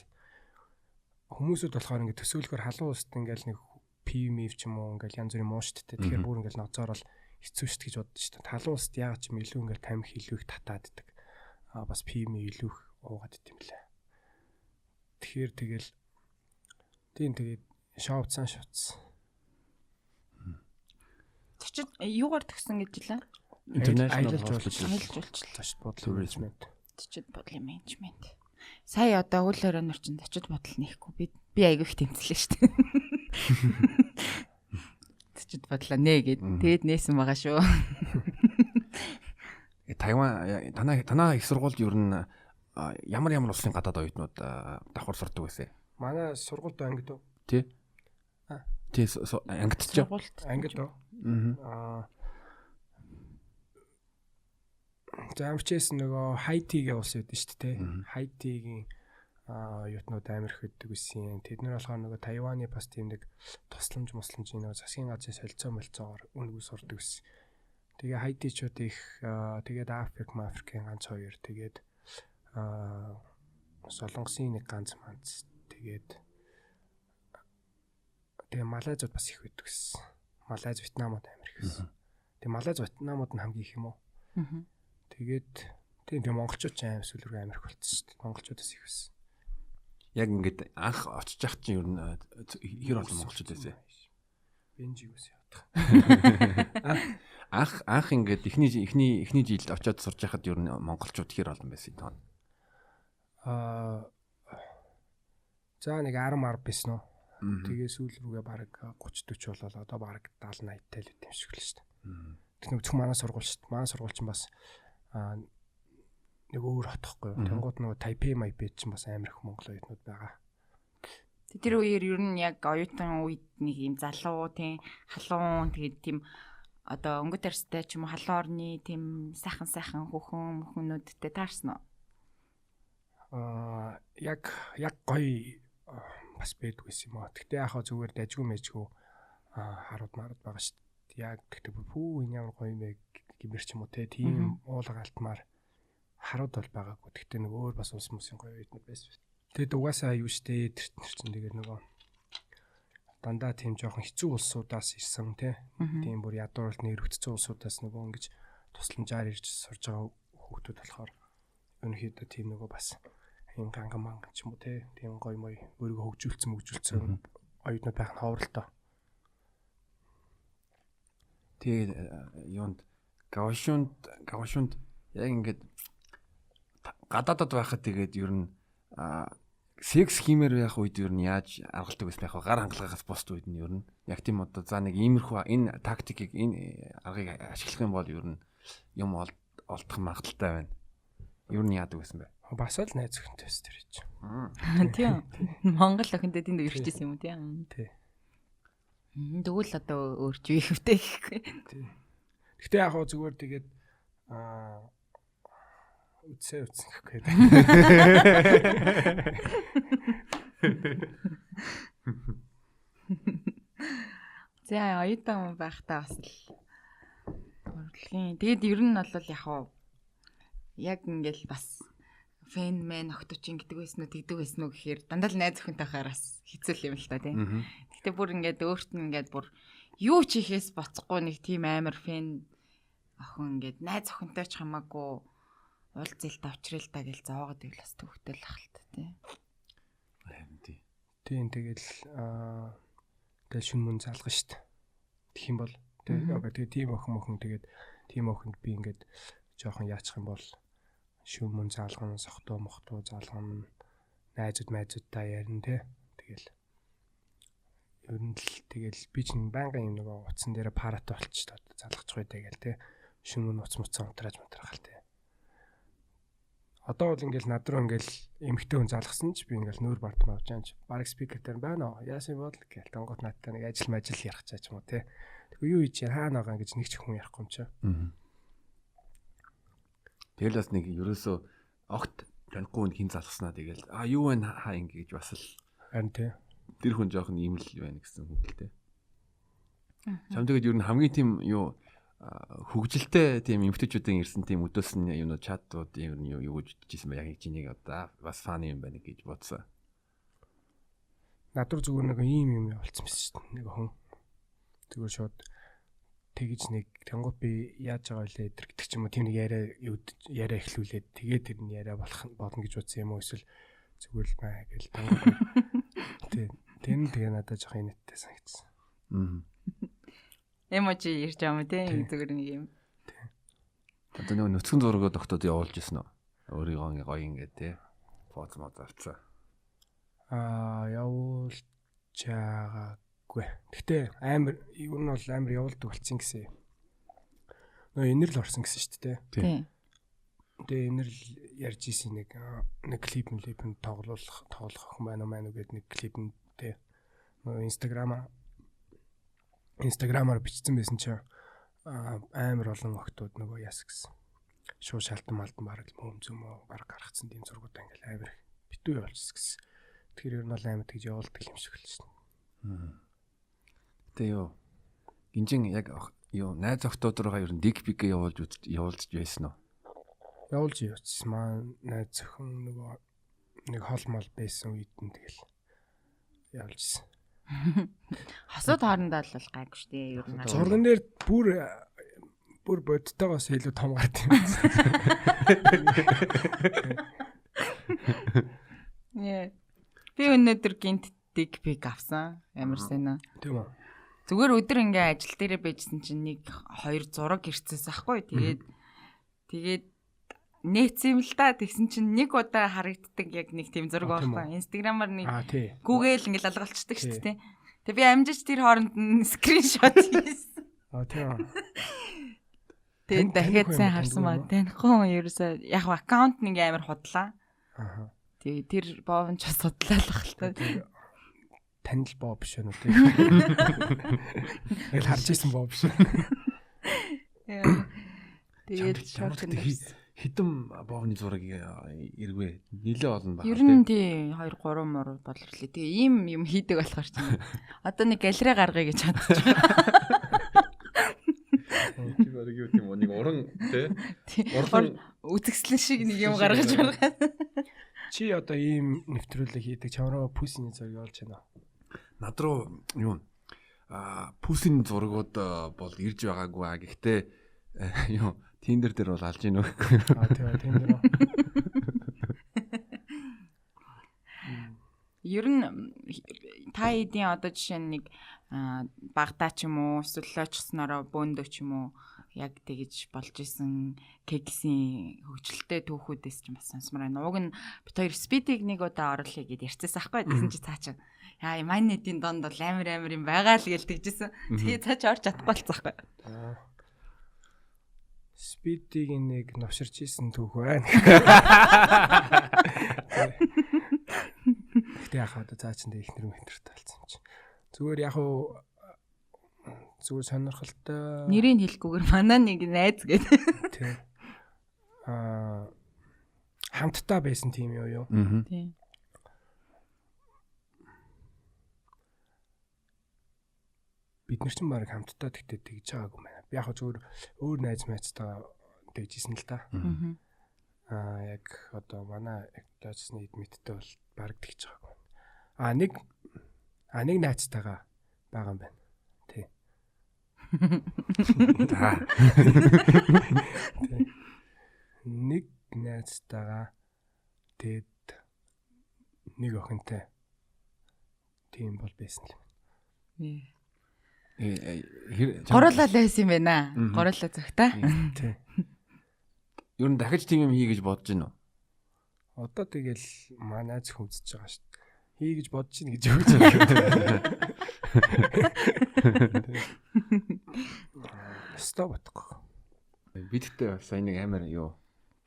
[SPEAKER 3] Хүмүүсүүд болохоор ингэ төсөөлөхөр халуун уст ингээл нэг PM ч юм уу ингээл янз бүрийн муу штт. Тэгэхээр бүр ингээл ноцоор бол хэцүү штт гэж боддоо штт. Халуун уст яагаад ч юм илүү ингээл тамхи илүү их татааддаг. Бас PM илүү их уугаад идэм лээ. Тэгэхээр тэгэл тэгээд шоуцсан.
[SPEAKER 2] Зочид юугаар төгсөн гэж хэлээ?
[SPEAKER 1] International
[SPEAKER 2] Аялалжуулчлал
[SPEAKER 3] бодлого менежмент.
[SPEAKER 2] Зочид бодлын менежмент. Сая одоо үйл өрөөнөр чинь зочид бодол нэхгүй би айгүй их тэмцлээ шүү дээ. Зочид бодлоо нэ гэд. Тэгэд нээсэн байгаа шүү.
[SPEAKER 1] Тайван танаа их сургуульд ер нь ямар улсын гадаад оюутнууд давхар сурдаг байсан?
[SPEAKER 3] Манай сургуульд ангид уу?
[SPEAKER 1] Тий. Тий ангид ч.
[SPEAKER 3] Ангид уу? Замчээс нөгөө Хайтигийн улс үүдэн шүү дээ. Хайтигийн оюутнууд амар их өгдөг байсан. Тэд нар болохоор нөгөө Тайваны бас тийм нэг тусламж нөгөө засгийн газрын солилцоогоор үнэгүй сурдаг байсан. Тэгээ Хайтичууд их тэгээд Африкийн ганц 2 тэгээд Солонгосын нэг ганц манц тэгээд Малайзууд бас их өгдөг байсан. Малайз, Вьетнамууд амар их байсан. Тэгээ Малайз, Вьетнамууд нь хамгийн их юм уу? Тэгээд тийм монголчууд ч амар сүлрэг амар их болчихсон шүү дээ. Монголчуудаас их байсан.
[SPEAKER 1] Яг ингээд анх очиж ах чинь ер нь хэр олон монголчууд байсан.
[SPEAKER 3] Бенжиг ус явах.
[SPEAKER 1] Анх ингээд эхний жилд очиод сурж байхад ер нь монголчууд хэр олон байсан тоо.
[SPEAKER 3] За нэг 10 байсан уу? Тэгээ сүүл рүүгээ баг 30 40 болоо одоо баг 70 80 тал үт юм шиг л шүү дээ. Тэр нэг зөвхөн манай сургууль шүү дээ. Манай сургууль чинь бас нэг өөр хотохгүй. Тэнгууд нөгөө Тайпей чинь бас амар их монгол оюутнууд байгаа.
[SPEAKER 2] Тэр үеэр ер нь яг оюутан үед нэг юм залуу тийм халуун тэгээд тийм одоо өнгөт арьстай ч юм уу халуун орны тийм сайхан хүүхнүүдтэй таарсан уу?
[SPEAKER 3] Яг гоё бас байдгүй юм аа. Тэгтээ яхаа зүгээр дажгүй мэжгүй харууд марууд байгаа шүү дээ. Яг тэгтээ пүү энэ ямар гоё юм бэ гэмэр ч юм уу те тийм уулга алтмаар харууд бол байгаагүй. Тэгтээ нэг өөр бас ус мөсийн гоё үйднүүд байсан. Тэгээд угаасаа юу штэ тэр чинь тэгээд нөгөө дандаа тийм жоохон хэцүү улсуудаас ирсэн те. Тийм бүр ядуурлт нэрвэгдсэн улсуудаас нөгөө ингэж тусламжаар ирж сурж байгаа хүүхдүүд болохоор өнөөхдөө тийм нөгөө бас юм ганган ч юм уу те тийм гоё мой өөрийгөө хөгжүүлсэн оюутнууд байх нь ховролтой.
[SPEAKER 1] Тэгээд юунд Гаошунд яг ингээд гадаадад байхад тэгээд ер нь секс хиймээр байх үед ер нь яаж аргалдаг байсан байх вэ? Гар хангалагаас бусд үед нь ер нь яг тийм одоо за нэг иймэрхүү энэ тактикийг энэ аргыг ашиглах юм бол ер нь юм олдох магадaltaй байна. Ер нь яадаг байсан бэ?
[SPEAKER 3] Бас л найз өхөнтэй байсан тэр чинь.
[SPEAKER 2] Тийм. Монгол охинтой тэнд ирчихсэн юм уу тийм.
[SPEAKER 3] Тий.
[SPEAKER 2] Тэгвэл одоо өөрч юу ихвтэй гэхгүй.
[SPEAKER 3] Тий. Гэхдээ яг хоо зүгээр тэгээд үтсэн гэхгүй.
[SPEAKER 2] За оюутан байхдаа бас л урлагийн. Тэгээд ер нь бол яг ингээл бас фэн мэн охточин гэдэг байсан уу тэгдэг байсан уу гэхээр дандаа л найз өхөнтэй хаараас хэцүү юм л та тийм. Гэхдээ бүр ингээд өөрт нь ингээд бүр юу ч ихээс боцохгүй нэг тийм амар фэн охин ингээд найз өхөнтэй ч хамаагүй уулзэлт авчрал та гэл зоогод ивэл бас төвхтэй л ахалт тийм.
[SPEAKER 3] Тийм тэгэл тэгэл шүн мөн залгана шүү дээ. Тэгэх юм бол тэгээ тийм охин тэгээд тийм охинд би ингээд жоохон яачих юм бол шүн мөн залгана, сохтуу мохтуу залгана, найзуудтай ярина те. Тэгэл ер нь л тэгэл би чинь байнгын юм нөгөө утсан дээр парат болчих та залгачих байдаа гээл те. Шүн мөн уц муцсан унтрааж матрахал те. Одоо бол ингээл над руу ингээл эмхтэй хүн залгасан ч би ингээл нүүр барт мавж аанч баг спикер дээр байна уу яасан бол гээл тонгот надтай нэг ажил ярих чаач юм уу те. Тэгвэл юу хийж хаана байгаа гэж нэг ч хүн ярихгүй юм чи.
[SPEAKER 1] Тэгэл бас нэг ерөөсөө огт танихгүй хүн хин залгаснаа тэгэл юу вэ хаа ингэж бас л
[SPEAKER 3] харин те.
[SPEAKER 1] Тэр хүн жоохон ийм л байна гэсэн үг л те. Чам тэгээд ер нь хамгийн тийм юу хөгжилтэй тийм эмгтээчүүдийн ирсэн тийм өдөөс нь юу чатууд ер нь юу гэж хэлжсэн бай яг чинийг одоо бас фан юм байна гэж бодсон.
[SPEAKER 3] Над руу зүгээр нэг ийм юм явуулсан байсан шүү дээ. Нэг хүн зүгээр шууд тэгж нэг тэнгууд би яаж байгаа вэ гэдэг ч юм уу тийм нэг яриа эхлүүлээд тэгээд тэр нь яриа болно гэж бодсон юм уу эсвэл зүгээр л маа гэл тэнгууд тэгээ надад жоох инэттэй санагдсан.
[SPEAKER 2] Эможи ирж байгаа юм тийм зүгээр нэг юм.
[SPEAKER 1] Одоо нэг нүцгэн зургууд тогтоод явуулж ирсэн үү? Өөрийгөө гоё ингээд тий. Фото мод авцсан.
[SPEAKER 3] Явуулж байгаагүй. Гэтэ амар юу нь бол амар явуулдаг болсон гэсэн. Нөө энэр л орсон гэсэн шүү дээ.
[SPEAKER 2] Тийм.
[SPEAKER 3] Тэгээ энэр л ярьж исэн нэг клипэн тоглох охин байна уу гэдэг нэг клипэнтэй нөө Instagram-аар бичсэн байсан чинь амар олон охтууд нөгөө яс гэсэн. Шууд шалтан бараг мөм зөмөө бараг гаргацсан тийм зургууд ингээл амар битүү явуулчихсан гэсэн. Тэгэхээр ер нь бол амар тэгж явуулдаг юм шиг л шин.
[SPEAKER 1] Тэ юу. Гинжин яг юу найз охтууд руугаа ер нь дик пик явуулж байсан уу?
[SPEAKER 3] Явуулж явуулсан маань найз охин нөгөө нэг хол мол байсан үед нь тэгэл явуулжсэн.
[SPEAKER 2] Хосууд хоорондоо л гайгүй шүү дээ ер нь.
[SPEAKER 3] Зурган дээр бүр бодтойгоос илүү том гарт юм.
[SPEAKER 2] Яа. Би өнөөдөр гинт дик пик авсан. Амар сайн аа.
[SPEAKER 3] Тийм үү.
[SPEAKER 2] Зүгээр өдөр ингээ ажил дээрээ байжсэн чинь нэг хоёр зураг ирчихсэн аахгүй. Тэгээд нээсэн юм л та. Тэгсэн чинь нэг удаа харагддаг яг нэг тийм зураг байхгүй. Инстаграмаар нэг Google ингээл алгалцдаг шүү дээ. Тэгээ би амжиж тэр хооронд нь скриншот хийсэн.
[SPEAKER 3] Тийм.
[SPEAKER 2] Тэгээд дахиад сайн харсан ба танихгүй ерөөсөө яг аккаунт нэг амар худлаа. Тэгээ тэр боовн ч судлаалах л та.
[SPEAKER 3] Танил боо биш үү тийм. Яг харж ирсэн боо биш.
[SPEAKER 2] Тэгээд шокнд
[SPEAKER 1] хитэн боовны зураг эргвэ нилээ олон байна.
[SPEAKER 2] Ер нь тий 2 3 мөр болрлээ. Тэгээ ийм юм хийдэг болохоор чинь одоо нэг галерей гаргая гэж бодож байна.
[SPEAKER 1] Тэр баг юу тийм нэг уран тий
[SPEAKER 2] уран үзэгслэн шиг нэг юм гаргаж байгаа.
[SPEAKER 3] Чи одоо ийм нэвтрүүлэг хийдэг чамраа пүсийн зураг олж байна.
[SPEAKER 1] Над руу юу пүсийн зургууд бол ирж байгаагүй. Гэхдээ юу Tinder дээр бол алж гинөө.
[SPEAKER 3] Тийм Tinder.
[SPEAKER 2] Ер нь та эдийн одоо жишээ нь нэг багтаа ч юм уу эсвэл лочснороо бөөндөө ч юм уу яг тэгэж болж исэн кексийн хөгжилтэй түүхүүдээс ч бас сонсмоор байна. Уг нь бит хоёр спидийг нэг удаа оруулъя гэд ярьчихсан байхгүй. Тэгсэн чи цаа чинь яа манай эдийн донд бол амар юм байгаа л гэж тэгжсэн. Тэгээ цаа чи орж чадахгүй болцсоохгүй.
[SPEAKER 3] Спидийг нэг новширч исэн түүх байна. Гэтэ яхаа одоо цаа чинь ихнэр мэтэртэй болсон юм чи. Зүгээр яг уу зүгээр сонирхолтой.
[SPEAKER 2] Нэрийг хэлэхгүйгээр манай нэг найз гэдэг.
[SPEAKER 3] Тийм. Хамтдаа байсан тийм юу?
[SPEAKER 2] Тийм.
[SPEAKER 3] Бид нар ч баг хамтдаа тэгтээ тэгж байгаагүй байна. Би яг зүгээр өөр найз майцтай тэгжсэн л та. Яг одоо манай дайцсны эдмиттэй бол баг тэгж байгаагүй. Нэг найзтайгаа байгаа юм байна. Тий. Нэг найзтайгаа тэгэд нэг охинтой тийм бол байсан л.
[SPEAKER 2] Горуулаад байсан юм байна. Горуулаа зөвхтаа.
[SPEAKER 3] Тий.
[SPEAKER 1] Ер нь дахиж тийм юм хий гэж бодож байна уу?
[SPEAKER 3] Одоо тэгэл манай зөв үзэж байгаа шүү дээ. Хий гэж бодож байна гэж өгч байгаа. Стоп батгүй.
[SPEAKER 1] Бидтэй сая нэг амар юу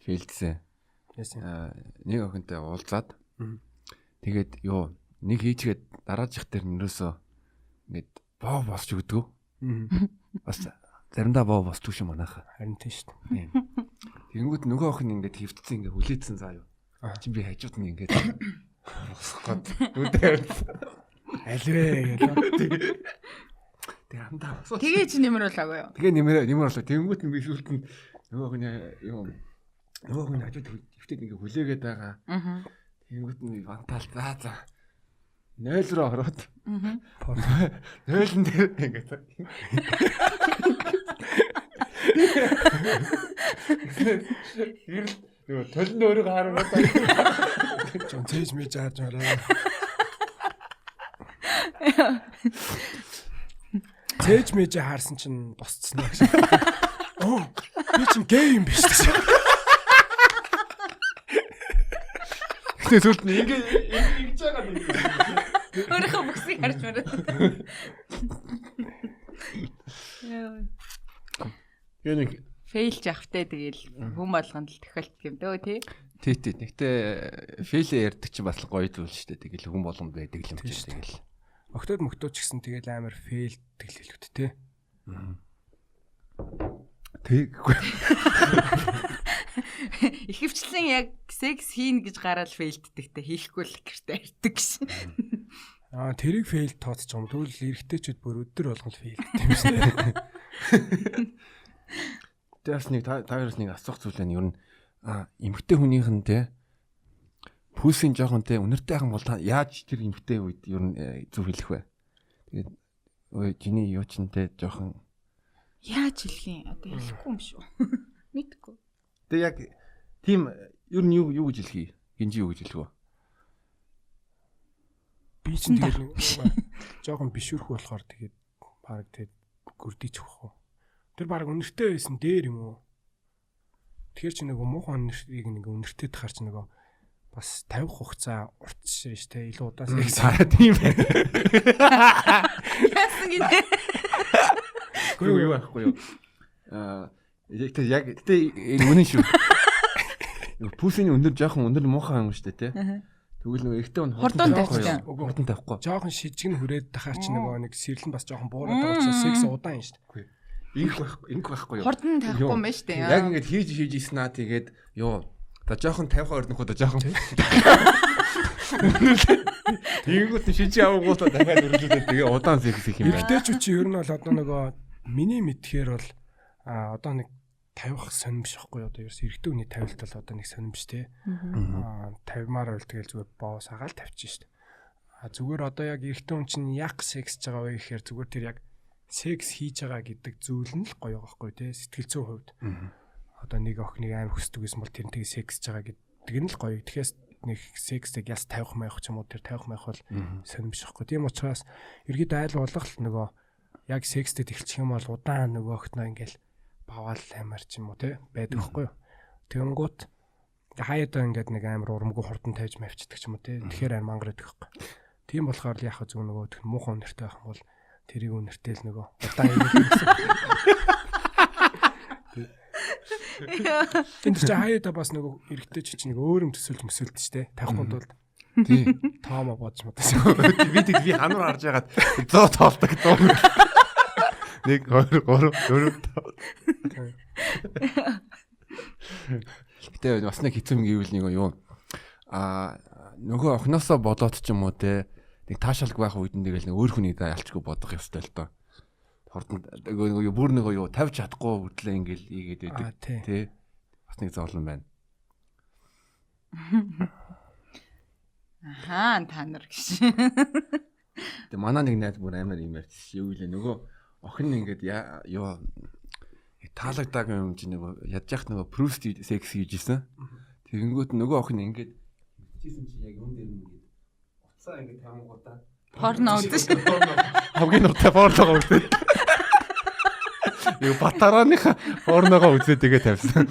[SPEAKER 1] фейлдсэн. Нэг охинтой уулзаад тэгээд юу нэг хийчгээд дараачих дээр нэрөөсөө ингээд боо босч өгдөг. Бас заримдаа боо босч юм манайха.
[SPEAKER 3] Харин тийм шүү дээ.
[SPEAKER 1] Тэгэнгүүт нөгөө охин ингээд хөвтцэн ингээд хүлээдсэн заа юу. Чи би хажууд нь ингээд босох гээд үүдээ.
[SPEAKER 3] Альвэ гэдэг.
[SPEAKER 1] Тэгээ хамтаа босоо.
[SPEAKER 2] Тэгээ чи нэмэр болоогүй юу?
[SPEAKER 1] Тэгээ нэмэр болоо. Тэгэнгүүт нь би шүүлтэнд нөгөө охин юу нөгөө охин хажууд хөвтөд ингээд хүлээгээд байгаа. Тэгэнгүүт нь вантал за 0 руу ороод 0-н дээр ингээд нөгөө толны өөрийгөө хараад
[SPEAKER 3] Жон цээж мэж хааж мараа. Цээж мэж хаарсан чинь босцсноо гэж. Оо би чинь гей юм биш гэж.
[SPEAKER 1] Тэгээ сүлд нь ингэж байгаа юм.
[SPEAKER 2] Өөрийнхөө бүксийг харж мараа.
[SPEAKER 1] Яа нэг
[SPEAKER 2] Фейлж явахтай тэгэл хүм болгонд л тохиолддог юм дөө тий.
[SPEAKER 1] Тий. Гэхдээ фейлээ ярьдаг чинь бас гоё зүйл шүү дээ. Тэгэл хүн болгонд байдаг юм чинь тэгэл.
[SPEAKER 3] Октод мөктөөч гэсэн тэгэл амар фейлдэг л хэлвэт те.
[SPEAKER 1] Тэгэхгүй.
[SPEAKER 2] Ихэвчлэн яг секс хийн гэж гараад фейлддэг те. Хийхгүй л гэртээ ирдэг шин.
[SPEAKER 3] Тэрийг фейл тооцож юм. Тэгвэл эргэжтэйчүүд бүр өдөр болгон фейлддэг юм шүү дээ.
[SPEAKER 1] Тэрс нэг таараас нэг асуух зүйл нь ер нь эмэгтэй хүнийх нь те пүсийн жоохон те үнэртэй хаан бол яаж тэр эмэгтэй үед ер нь зөв хэлэх вэ? Тэгээд ой жиний юу ч те жоохон
[SPEAKER 2] яаж хэлэх юм? Одоо хэлэхгүй юм шүү. Мэдгүй.
[SPEAKER 1] Тэгээ яг тийм ер нь юу гэж хэлхий? Гинжи юу гэж хэлэх вэ?
[SPEAKER 3] Би чинь тэгээд жоохон бишүрх болохоор тэгээд баг тэгээд гүрдийч өгөх. Тэр баг үнэртэй байсан дээр юм уу? Тэгэхээр чи нөгөө муухан үнэртийг нэг үнэртэй тахаар чи нөгөө бас 50 хугацаа уртчихсан ш тэ илүү удаас
[SPEAKER 1] тийм байх.
[SPEAKER 2] Яасан гинэ?
[SPEAKER 1] Юу байхгүй юу? Яг энэ үнэн шүү. Пүсийн өндөр жоохон өндөр муухан юм шүү дээ, тэ. Тэгвэл нөгөө ихтэй нь
[SPEAKER 2] хурдан тавьчих.
[SPEAKER 1] Хурдан тавихгүй.
[SPEAKER 3] Жоохон шижиг нь хүрээд тахаар чи нөгөө нэг сэрлэн бас жоохон буураад байгаа учраас секс удаан юм шүү дээ.
[SPEAKER 1] Инг байхгүй юу?
[SPEAKER 2] Хурдан тавихгүй юм байна шүү дээ.
[SPEAKER 1] Яг ингэж хийж ийсэн аа тэгээд ёо. За жоохон 50 орнохоо да жоохон. Тэгэнгүүт шижиг авангуудаа дахиад өргөлөөд тэгээ удаан секс их юм байна.
[SPEAKER 3] Эргэжтэйчүүд чи ер нь бол одоо нөгөө миний мэдхээр бол одоо нэг тавих сонирмш байхгүй одоо ерөөс эргэжтэй хүний тавилт бол одоо нэг сонирмш те. 50-аар бол тэгэл зүгээр боос агаал тавьчих шүү дээ. Зүгээр одоо яг эргэжтэй хүн чинь яг сексж байгаа вэ гэхээр зүгээр тэр яг секс хийж байгаа гэдэг зүйл нь л гоё байхгүй те сэтгэл зүйн хувьд. Одоо нэг охиныг амар хүсдэг гэсэн бол тэрнтэйг сексж байгаа гэдэг нь л гоё. Тэгэхээр нэг секстэй яс тавих маях ч юм уу тэр тавих маях бол сонирмш байхгүй. Тийм учраас ергээд айл болох л нөгөө яг секстэй эхэлчих юм бол удаан нөгөө охиноо ингээл баваал амар ч юм уу те байдаг байхгүй юу. Тэгэнгүүт хаяадаа ингээд нэг амар урамгүй хурдан тавьж мавчдаг ч юм уу те. Тэгэхээр амар мангар байдаг байхгүй. Тийм болохоор яг зөв нөгөө муухан нэртэй байх юм бол тэрийг үнэртэй л нөгөө удаан хийсэн. Тэнд чи хаяада бас нөгөө эргэтэй чи нэг өөр юм төсөөлж мөсөлд ч тавихгүй тулд тий тоомо бодож модсон.
[SPEAKER 1] Би хануур харж ягаад 100 тоолдог дуу. 1 2 3 4 Гэтэ бас нэг хэцүү юм гэвэл нэг юу нөгөө охиноосоо болоод ч юм уу те нэг таашаалг байх үед нь тэгэл нэг өөр хүний ялчгүй бодох ёстой л доо. Хурдан нөгөө бүр нөгөө юу тавьж чадахгүй хөтлөө ингээл ийгээд байдаг тий. Бас нэг зовлон байна.
[SPEAKER 2] Ахаа та нар гэж.
[SPEAKER 1] Тэгээ манай нэг найз бүр амар юм ярьж юу гэлээ нөгөө охин ингээд юу таалагддаг юм чи нөгөө ядж явах нөгөө Proust секс хийж исэн. Тэгэнгүүт нөгөө охин ингээд хийсэн чи яг юм дээр ингээд уцаа ингээд тамгуудаа
[SPEAKER 2] Порно үзэж.
[SPEAKER 1] Хамгийн нуртай порногоо үзээд. Юу батарааныхаа порногоо үзээд тэгээ тавьсан.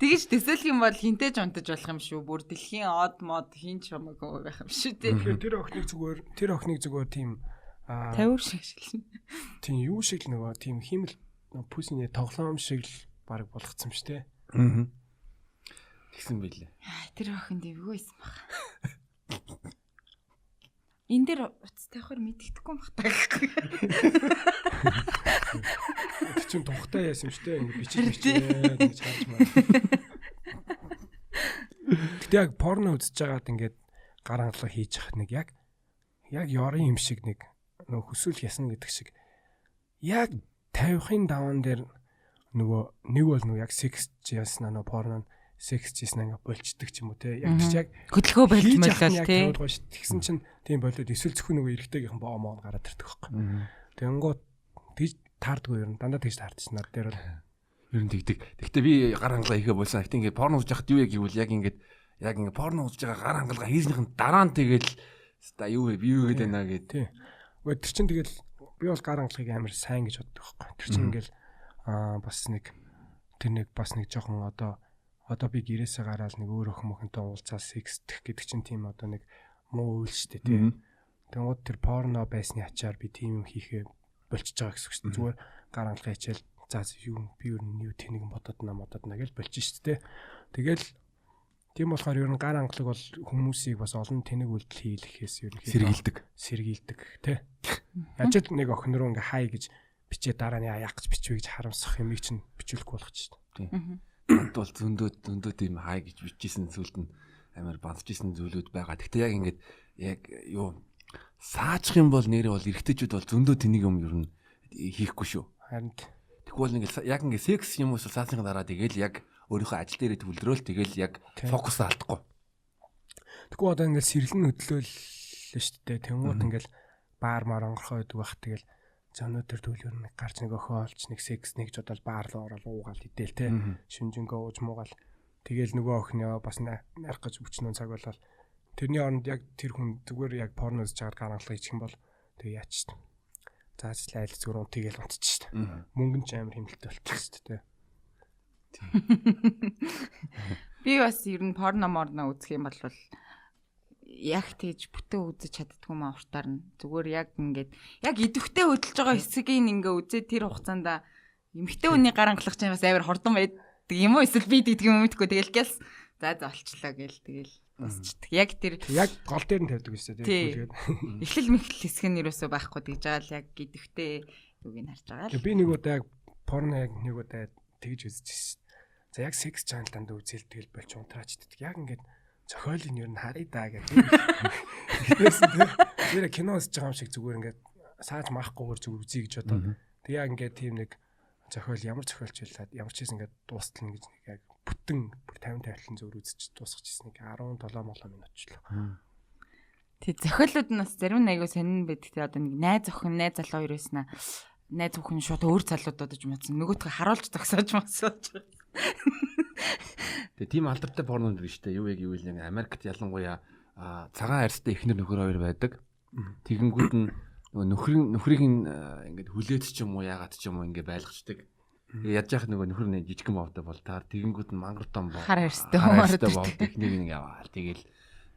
[SPEAKER 2] Тэгэж төсөөлөх юм бол хинтэж унтаж болох юм шүү. Бүр дэлхийн од мод хин ч хамаагүй байх юм шүү те.
[SPEAKER 3] Тэр охиныг зүгээр тийм
[SPEAKER 2] тавир шиг шилжин.
[SPEAKER 3] Тийм юу шиг л нөгөө тийм химэл пүсний тоглоом шиг л баг болгоцсон шүү те.
[SPEAKER 1] Аа. Тэгсэн байлээ.
[SPEAKER 2] Тэр охин дэвгүй байсан баг. Энд дээр уц тавихаар мэддэхгүй юм бах таа.
[SPEAKER 3] Тэр чинь тухтай яасан юм шүү те. Ингээ бичиж гэж харж байна. Гэтэ яг порно үзэж байгаад ингээд гар хангалга хийж явах нэг яг ёрын юм шиг нэг нөгөө хүсвэл ясна гэдэг шиг яг 50-ын даван дээр нөгөө нэг бол нөгөө яг секс ясна нөгөө порно секс хийсэн ингээ болчдөг ч юм уу те яг тийч яг
[SPEAKER 2] хөдөлгөө болж мөлөл те
[SPEAKER 3] тэгсэн чинь тийм болоод эсвэл зөвхөн нөгөө эргэтэйгийнхэн боо моо гараад ирдэг байхгүй. Тэнгууд тийч таардгүй юм дандаа тийч таардчих над дээр бол
[SPEAKER 1] ер нь тэгдэг. Гэхдээ би гар хангалгаа хийхэ болсон. Гэхдээ ингээ порно үзэж хахад юу яг гэвэл яг ингээ порно үзэж байгаа гар хангалгаа хийснийхэн дараа нь тэгэл юу вэ би юу гэдэг байна гэд.
[SPEAKER 3] Тий. Гэхдээ тэр чинь тэгэл би бол гар хангалгыг амар сайн гэж боддог байхгүй. Тэр чинь ингээл бас нэг жоохон одоо би гэрээсээ гараад нэг өөр охин мохинтой уулзаад секстэх гэдэг чинь тийм одоо нэг муу үйл шүү дээ тий. Тэнгууд тэр порно байсны ачаар би тийм юм хийхээ болчихж байгаа гэсэн үг шүү дээ. Зүгээр гар хангалгаа хичээл за юу би юу тэнэг бодод наа гэж болчих шүү дээ. Тэгэл тийм болохоор ер нь гар хангалаг бол хүмүүсийг бас олон тэнэг үйлдэл хийлгэхээс ер нь сэргийлдэг тий. Яжид нэг охин руу ингээ хай гэж бичээ дараа нь яах гэж бичвэ гэж харамсах юмыг чинь бичүүлэхгүй болгочих шүү дээ.
[SPEAKER 1] Над бол зөндөө тийм хай гэж бичижсэн зүйлд нь амар бандажсэн зүйлүүд байгаа. Гэхдээ яг ингээд яг юу саачих юм бол нэрээ бол эргэжтэйчүүд бол зөндөө тэнийг юм ер нь хийхгүй шүү.
[SPEAKER 3] Харин
[SPEAKER 1] тэгвэл ингээд яг ингээд секс юм уус саасны дараа тэгэл яг өөрийнхөө ажил дээрээ төвлөрөөл тэгэл яг фокус алдахгүй.
[SPEAKER 3] Тэгвэл одоо ингээд сэргэлэн хөдлөөллөө шүү дээ. Тэнгууд ингээд баар маар онгорхоо идэг байх тэгэл за өнөөдөр төвлөр нэг гарч нэг охин олж нэг секс нэг ч бодол баар руу ороод уугаал идэл те шүнжэнгөө ууж муугаал тэгэл нөгөө охин бас нарах гэж өчнөө цаг болол тэрний оронд яг тэр хүн зүгээр яг порно үзэж байгаа гар хангалга хийчих юм бол тэг яач шүү дээ. Заацлаа айл зүгээр унтыгээл унтчих шүү дээ. Мөнгөн ч амар хэмнэлттэй болчих шүү дээ.
[SPEAKER 2] Би бас ер нь порно морно үзэх юм бол яг тэгж бүтэн үзэж чаддгүй маа уртаар нь зүгээр яг ингээд яг идэвхтэй хөдөлж байгаа хэсгийг ингээ үзээд тэр хугацаанд эмхтэй хүний гар хангалах чинь бас амар хордон байдаг юм уу эсвэл би гэдэг юм мэдгүй тэгэл гэлс за олчлаа гээл тэгэл босчдаг яг тэр
[SPEAKER 3] яг гол дээр нь тавьдаг шүү дээ.
[SPEAKER 2] Эхлэл мэхлэл хэсэг нь юусоо байхгүй гэж байгаа л яг идэвхтэй юуг нь харж байгаа л
[SPEAKER 3] би нэг удаа яг порно яг нэг удаа тэгж үзчихсэн. За яг секс чанал дандаа үзэл тэгэл болч унтраачдаг яг ингээд зохиолын ер нь харъя даа гэдэг. Тэр кино үзэж байгаа юм шиг зүгээр ингээд сааж маахгүйгээр зүгээр үзье гэж бодоод. Тэг яг ингээд тийм нэг зохиол ямар зохиолч байлаа ямар ч хэсэг ингээд дуустал гэж нэг яг бүтэн бүр 50 тавилан зүгээр үзэж дуусгачихсан нэг 17 минут ч л.
[SPEAKER 2] Тэг зохиолууд нь бас зарим нэг аягүй сонин байдаг. Тэг одоо нэг найз охин найз залуу хоёр байснаа найз охин шууд өөр залуудад гэж мэдсэн. Нөгөөдгөө харуулж зогсоож масаж.
[SPEAKER 1] Тэгээ тийм алдартай порнод биш үү? Юу яг юу вэ? Америкт ялангуяа цагаан арьстай эхнэр нөхөр хоёр байдаг. Тэгэнгүүт нь нөхрийг ингээд хүлээц ч юм уу яагаад ч юм уу ингээд байлгачдаг. Тэгээ ядж яхад нөгөө нөхөр нэг жижигхэн бовтой бол таар тэгэнгүүт нь мангар том бов.
[SPEAKER 2] Хар арьстай бов
[SPEAKER 1] техник нэг яваал. Тэгэл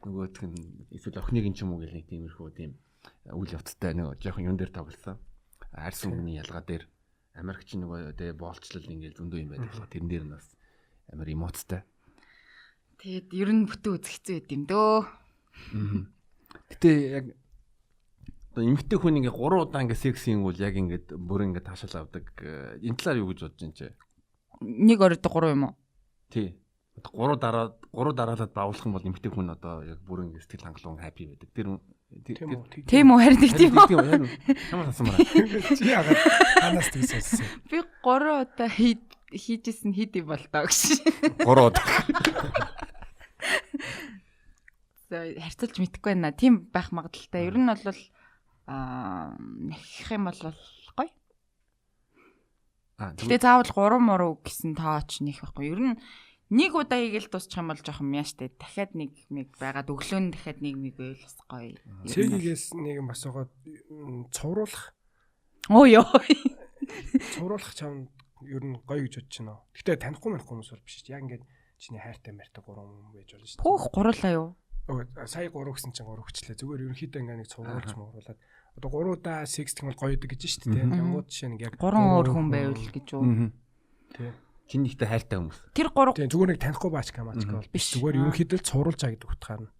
[SPEAKER 1] нөгөөх нь эсвэл охиныг ч юм уу гэл нэг тиймэрхүү тийм үйл явцтай нөгөө жоохон юун дээр тоглосон. Арьс өнгөний ялгаа дээр Америкч нөгөө тэгээ боолчлал ингээд зөндөө юм байдаг. Тэрэн дээр нь бас амар эмоцтой.
[SPEAKER 2] Тэгээд ер нь бүтэн үзэх хэцүү байд юм дөө.
[SPEAKER 1] Гэтэ яг одоо эмэгтэй хүн ингээ 3 удаа ингээ секс хийм бол яг ингээ бүр ингээ таашаал авдаг. Энэ талаар юу гэж бодож байна чи?
[SPEAKER 2] Нэг оройд 3 юм уу?
[SPEAKER 1] Тий. 3 дараалаад бавуулах юм бол эмэгтэй хүн одоо яг бүр ингээ сэтгэл хангалуун хаппи байдаг.
[SPEAKER 2] Тийм үү харин тийм үү?
[SPEAKER 1] Ямар асуумаар.
[SPEAKER 3] Чи яагаад танаас тийссэн?
[SPEAKER 2] Би 3 удаа хийжсэн хэд юм бол таа гэж.
[SPEAKER 1] 3 удаа.
[SPEAKER 2] Харьцуулж мэдэхгүй байна. Тийм байх магадaltaй. Ер нь бол нэх юм бол гоё. Гэтэ заавал 3 муруу гэсэн тооч нэх байхгүй. Ер нь Нэг удаа хийгээл дуусчих юм бол жоохон мяаштай. Дахиад нэг байгаад өглөө нь дахиад нэг байвал бас гоё.
[SPEAKER 3] Цэгээс нэг юм бас байгаа цувруулах.
[SPEAKER 2] Оо ёо.
[SPEAKER 3] Цувруулах чам ер нь гоё гэж бодож байна. Гэтэ танихгүй хүмүүс бол биш. Яг ингээд чиний хайртай мэртэй 3 хүн байж болно шүү дээ.
[SPEAKER 2] Пүүх гурлаа юу?
[SPEAKER 3] Сая 3 гэсэн чинь 3 хүчлээ. Зүгээр ерөнхийдөө ингээд нэг цувруулж мууруулаад одоо 3 удаа секс гэх юм бол гоё идэг гэж шүү дээ. Тэнгууд жишээ нэг яг
[SPEAKER 2] 3 өөр хүн байвал гэж үү?
[SPEAKER 3] Тий.
[SPEAKER 1] Чиний ихтэй хайртай хүмүүс.
[SPEAKER 2] Тэр 3
[SPEAKER 3] тий зүгээр нэг танихгүй баачка бол биш. Зүгээр ерөнхийдөө цувруулж байгаа гэдэг утгаар нь.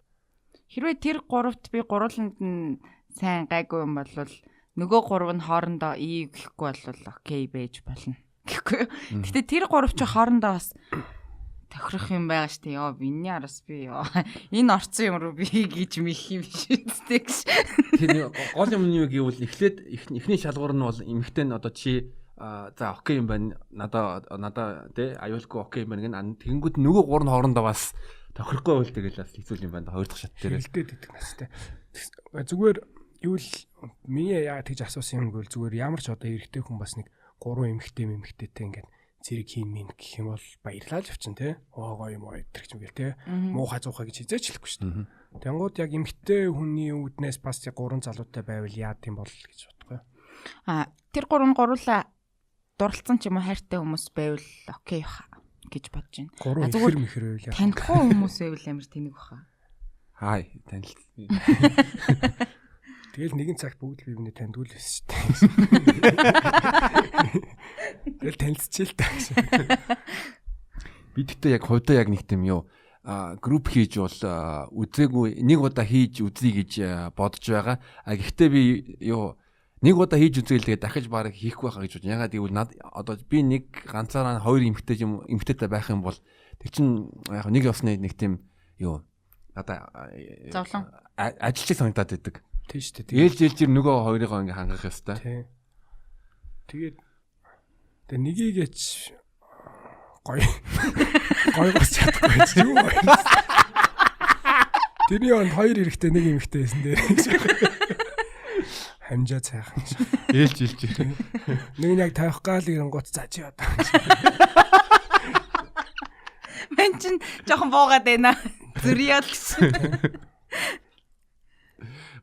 [SPEAKER 2] Хэрвээ тэр 3-т би гурланд нь сайн гайгүй юм бол нөгөө 3 нь хоорондоо ий гэхгүй бол окей байж болно. Гэхгүй. Гэтэ тэр 3 ч хоорондоо бас тохирох юм байгаа штэ. Йоо миний араас би энэ орцсон юм руу би гэж мэх юм шүү дээ гэж.
[SPEAKER 1] Тэр гол юм нь юу гэвэл эхлээд эхний шалгуур нь бол эмэгтэй нь одоо чи за окей юм байна. Надаа тий аюулгүй окей юм байна гэн. Тэгэнгүүт нөгөө 3 нь хоорондоо бас тохирохгүй байл тэгэл бас хэцүү юм байна. Хоёр дахь шат дээр.
[SPEAKER 3] Хэлдээд идэх настай. Зүгээр юу л миний яа тэгж асуусан юм гэвэл зүгээр ямар ч одоо эрэгтэй хүн бас нэг 3 эмэгтэйтэй ингээд зэрэг хийн мэн гэх юм бол баярлал явчин те. Оо гоё юм уу гэдэг ч юм гээл те. Муухай зуухай гэж хизээч хэлэхгүй шүү дээ. Тэнгууд яг эмэгтэй хүний үүднээс бас 3 залуутай байвал яад юм бол гэж бодохгүй.
[SPEAKER 2] Тэр 3 гурлаа дурлцсан ч юм уу хайртай хүмүүс байвал окей гэж бодож байна.
[SPEAKER 3] 3 ихэр байвал яа.
[SPEAKER 2] Танихгүй хүмүүс байвал амар тэнэг баха.
[SPEAKER 1] Хай танил.
[SPEAKER 3] Тэгэл нэгэн цагт бүгд л бивний таньдгүй л байсан шүү дээ. Тэгэл танилцчихэл та гэсэн.
[SPEAKER 1] Бидтэй яг хувьдаа яг нэг тийм юу групп хийж бол үзээгүй нэг удаа хийж үзье гэж бодож байгаа. Гэхдээ би юу нэг удаа хийж үзээл тэгээд дахиж баг хийхгүй байхаа гэж бодож. Ягаад гэвэл одоо би нэг ганцаараа 2 эмэгтэйтэй байх юм бол тэг чин яг нэг явсны нэг тийм юу надаа
[SPEAKER 2] зовлон
[SPEAKER 1] ажилчиг санагдаад байдаг.
[SPEAKER 3] Тийм шүү дээ.
[SPEAKER 1] Ээлж нөгөө хоёрыг ингээ хангах ёстой.
[SPEAKER 3] Тийм. Тэгээд нэгийгээч гоё бас чадахгүй байж юу вэ? Тэрний он 2 эрэхтэй нэг эмэгтэй байсан дээр. Хамжаа цайхан.
[SPEAKER 1] Ээлж.
[SPEAKER 3] Нэг нь яг тавих гал ирэнгуут за чи одоо.
[SPEAKER 2] Мен чин жоохон буугаад байна. Зүриял гэсэн.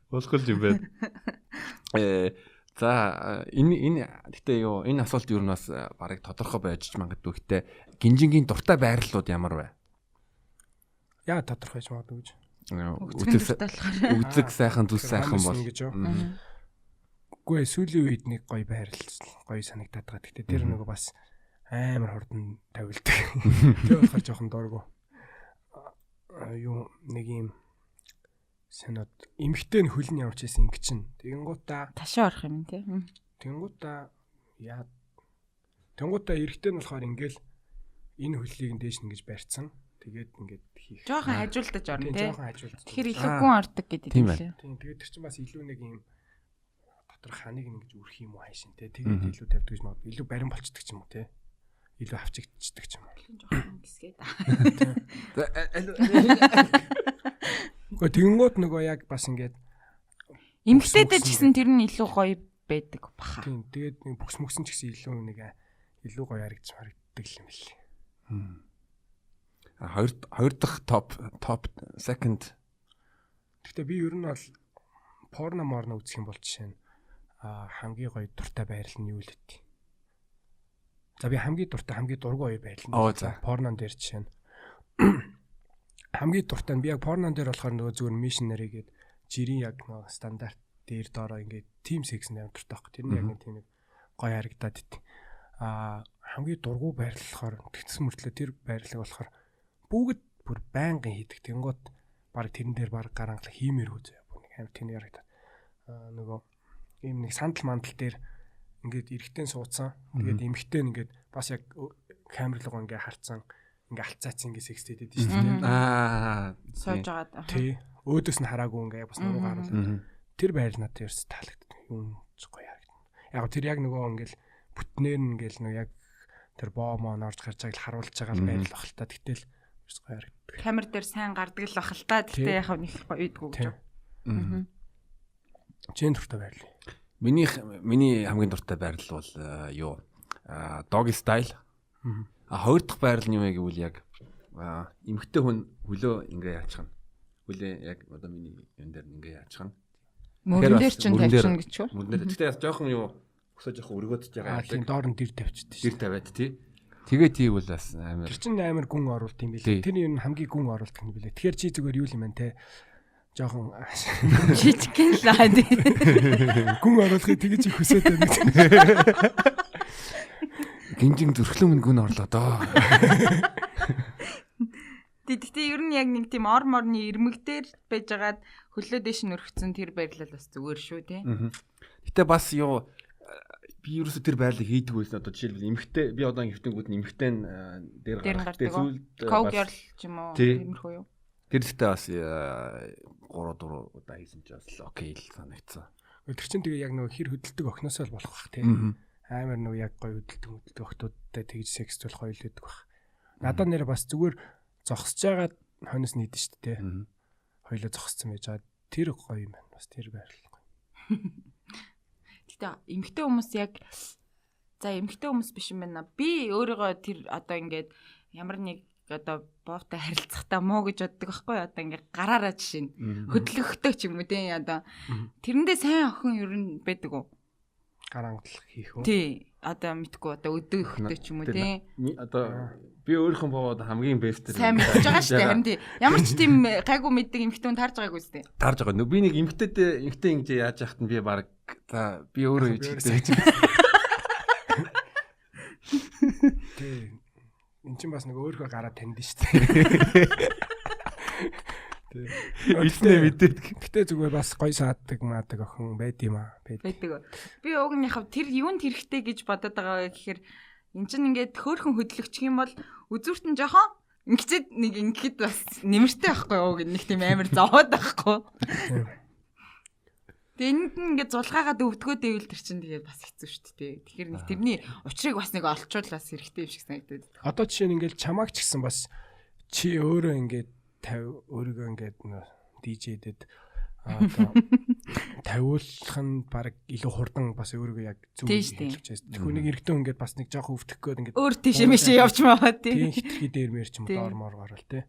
[SPEAKER 1] Болох юм байна. За энэ гэтээ юу энэ асуулт юу нас барыг тодорхой байж магадгүй гэхдээ гинжингийн дуртай байрлалууд ямар вэ?
[SPEAKER 3] Яа тодорхойж магадгүй гэж.
[SPEAKER 1] Үзэг сайхан зүс сайхан бол.
[SPEAKER 3] Үгүй сүүлийн үед нэг гоё гоё санагдаад байгаа. Гэтээ тэр нөгөө бас амар хурдан тавилдаг. Тэр болохоор жоохон дургу. Юу нэг юм санаад эмхтэй нь хөлн явж байсан ингэ чинь. Тэгэнгуутаа
[SPEAKER 2] ташаа орох юм тий.
[SPEAKER 3] Тэгэнгуутаа эрэхтэй нь болохоор ингээл энэ хөллийг нь дээш нэгж барьцсан. Тэгээд ингээд хийх.
[SPEAKER 2] Жохон хажуулдаж орно тий. Тэгэхээр илүү
[SPEAKER 3] Тэгэхээр
[SPEAKER 2] гүн ордог гэдэг юм лээ.
[SPEAKER 3] Тийм тэгээд тэр чинь бас илүү нэг юм дотор ханыг ингэж үрэх юм уу хайшин тий. Тэгээд илүү тавьдаг гэж магадгүй. Илүү барин болцдог ч юм уу тий. Илүү авчигдчихдаг ч юм уу.
[SPEAKER 2] Жохон гисгээд.
[SPEAKER 3] Гэхдээ тэгэнгүүт нөгөө яг бас ингээд
[SPEAKER 2] Эмгтээдээ ч гэсэн тэр нь илүү гоё байдаг баха.
[SPEAKER 3] Тийм тэгээд нэг бүкс мөксөн ч гэсэн илүү гоё харагддаг юм билээ.
[SPEAKER 1] Хоёр дахь топ second.
[SPEAKER 3] Гэхдээ би ер нь бол порно үзэх юм бол жишээ нь хамгийн гоё дуртай байрлал нь юу л гэдэг. За би хамгийн дуртай хамгийн дургүй хоёр байрлал нь. Порнон дээр жишээ нь хамгийн дуртай нь би яг порнон дээр болохоор нөгөө зүгээр missionary гэдэг жирийн яг нөгөө стандарт дээр доороо ингээд team sex нээр дуртай байхгүй. Тэр нь яг нэг тийм гоё харагдаад ит. Хамгийн дургүй байрлал болохоор тэгсэн мөртлөө тэр байрлал болохоор бүгд бүр байнгын хийдэг. Тэнгууд баг тэрэн дээр баг гарангалах хиймээр үзээ. Нэг амар тийм харагдаад. Нөгөө ийм нэг сандал мандал дээр ингээд эрэхтэн суудсан. Тэгээд эмхтэн ингээд бас яг камер руу ингээд харцсан. Ингээ алцаац ингээ секстэд байдаг шүү дээ.
[SPEAKER 2] Сууж байгаа.
[SPEAKER 3] Тий. Өөдөөс нь хараагүй ингээ бас нуруу гаруулдаг. Тэр байр надад ерөөс таалагддаг. Юм гоё харагдана. Яг тэр яг нөгөө ингээл бүтнээр нь ингээл нөгөө яг тэр боо моо орж гарч байгааг харуулж байгаа л байр л бах л та. Тэгтэл ерөөс гоё харагддаг.
[SPEAKER 2] Камер дээр сайн гардаг л бах л та. Тэгтээ яг нэг гоё үйдгүү гэж.
[SPEAKER 3] Чин дуртай байрлал.
[SPEAKER 1] Миний хамгийн дуртай байрлал бол юу? Doggy style. Хоёр дахь байрлал нь юу вэ гэвэл яг эмэгтэй хүн хөлөө ингээ яачихна. Хөлөө яг одоо миний юм дээр ингээ яачихна.
[SPEAKER 2] Мөрөн дээр чинь тавьчихна гэж үү?
[SPEAKER 1] Мөрөн дээр тэгтээ жоохон юу өсөж жоохон өргөдөж байгаа
[SPEAKER 3] тийм доор нь дэр тавьчихдаг
[SPEAKER 1] шүү. Дэр тавиад тий. Тэгээ тий бол бас амар.
[SPEAKER 3] Тэр чинь амар гүн оруулт юм билээ. Тэр юм хамгийн гүн оруулт юм билээ. Тэгэхээр чи зүгээр юу юм бэ те? Жохон
[SPEAKER 2] жижигхэн лаа тий.
[SPEAKER 3] Гүн оруулахыг тэгэж их хүсэж байна.
[SPEAKER 1] Гинжин зөрхлөө мэн гүн орлоо доо.
[SPEAKER 2] Тэгтээ ер нь яг нэг тийм орморны ирмэгдэр байжгаад хөлөө дэш нөргцэн тэр байрлал бас зүгээр шүү тий.
[SPEAKER 1] Гэтэ бас юу би ерөөсө тэр байрлалыг хийдэг байсан одоо жишээлбэл эмхтэй би одоо эмхтэнгүүд нь эмхтэй дээр гарахтай зүйлд
[SPEAKER 2] коугерл ч юм уу тиймэрхүү юу.
[SPEAKER 1] Тэр ихтэй бас 3 4 удаа хийсэн ч бас окей л санагдсан.
[SPEAKER 3] Тэр чинь тэгээ яг нөгөө хэр хөдөлдөг охноосоо л болох бах тий. Амар нөгөө яг гоё хөдөлдөг охтуудтай тэгж секс болох хоёул байдаг бах. Надад нэр бас зүгээр зогсож байгаа хойноос нийдэн шүү дээ. Хоёлоо зогссон байж байгаа. Тэр гоё юм байна. Бас тэр байрлал гоё.
[SPEAKER 2] Гэтэ эмэгтэй хүмүүс яг за эмэгтэй хүмүүс биш юм байна. Би өөрийгөө тэр одоо ингээд ямар нэг одоо боовтой харилцахтаа муу гэж боддог байхгүй одоо ингээд гараараа жишээ нь хөдлөхтэй ч юм уу тий одоо тэрэндээ сайн охин ер нь байдаг уу?
[SPEAKER 3] Гарангатлах хийх үү?
[SPEAKER 2] Тий. Одоо мэдгүй одоо өдөөөхтэй ч юм уу тий.
[SPEAKER 1] Одоо би өөрийнхөө бовоод хамгийн бэст
[SPEAKER 2] сайн мэдж байгаа шүү дээ. Харин тий. Ямар ч тийм гайгүй мэддэг эмэгтэй хүн таарж байгаагүй зү.
[SPEAKER 1] Таарж байгаа. Би нэг эмэгтэй ингэж яаж яахт нь би баг за би өөрөө хийчихдэг.
[SPEAKER 3] Тий. Энд чинь бас нэг өөрийнхөө гараа танд шүү дээ.
[SPEAKER 1] Илнэ мэдээд.
[SPEAKER 3] Гэтэ зүгээр бас гой сааддаг маадаг охин байд юм аа.
[SPEAKER 2] Байдаг. Би уг нь яхав тэр юунд хэрэгтэй гэж бодоод байгаа гэхээр эн чинь ингээд хөөхөн хөдлөгчих юм бол үзүүрт нь жоохон ингэчээд нэг ингэхэд бас нэмэртэй байхгүй уг нэг тийм амар зовоод байхгүй. Тэгээ энд нь ингээд зулгаагаад өвдгөөд ивэл тэр чинь тэгээ бас хэцүү шүү дээ. Тэгэхээр нэг тэрний учрыг бас нэг олчуулаас хэрэгтэй юм шиг санагдаад.
[SPEAKER 3] Одоо жишээ нь ингээд чамааг ч гэсэн бас чи өөрөө ингээд өөрийгөө ингээд DJ-дэд одоо тавиулах нь баг илүү хурдан бас өөрийгөө яг зөв хэлж байна. Тэгэхгүй нэг эрэгтэй хүн ингээд бас нэг жоох өвдөх гээд ингээд
[SPEAKER 2] өөр тийшээ мэшээ явж байгаа
[SPEAKER 3] тийм хитрхи дээр мэр ч юм доормоор гарал тий.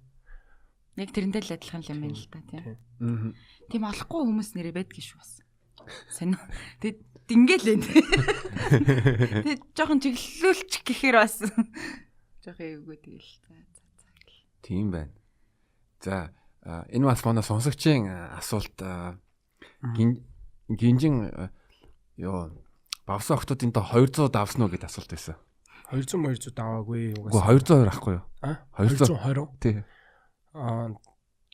[SPEAKER 2] Яг тэрнтэй л адилхан юм байна л та тийм. Тийм олохгүй хүмүүс нэрээ байдгийн шүү бас. Сайн. Тэгэд ингээл энэ. Тэгэд жоохон чиглүүлчих гэхээр бас жоохон эвгүй тэгэл.
[SPEAKER 1] Тийм байна. За энэ бас манай сонсогчийн асуулт гинжин ёо бавсан охтуудын до 200 давсан уу гэдэг асуулт байсан.
[SPEAKER 3] 200 даваагүй юу?
[SPEAKER 1] Үгүй 220 ахгүй юу?
[SPEAKER 3] 220.
[SPEAKER 1] Тий.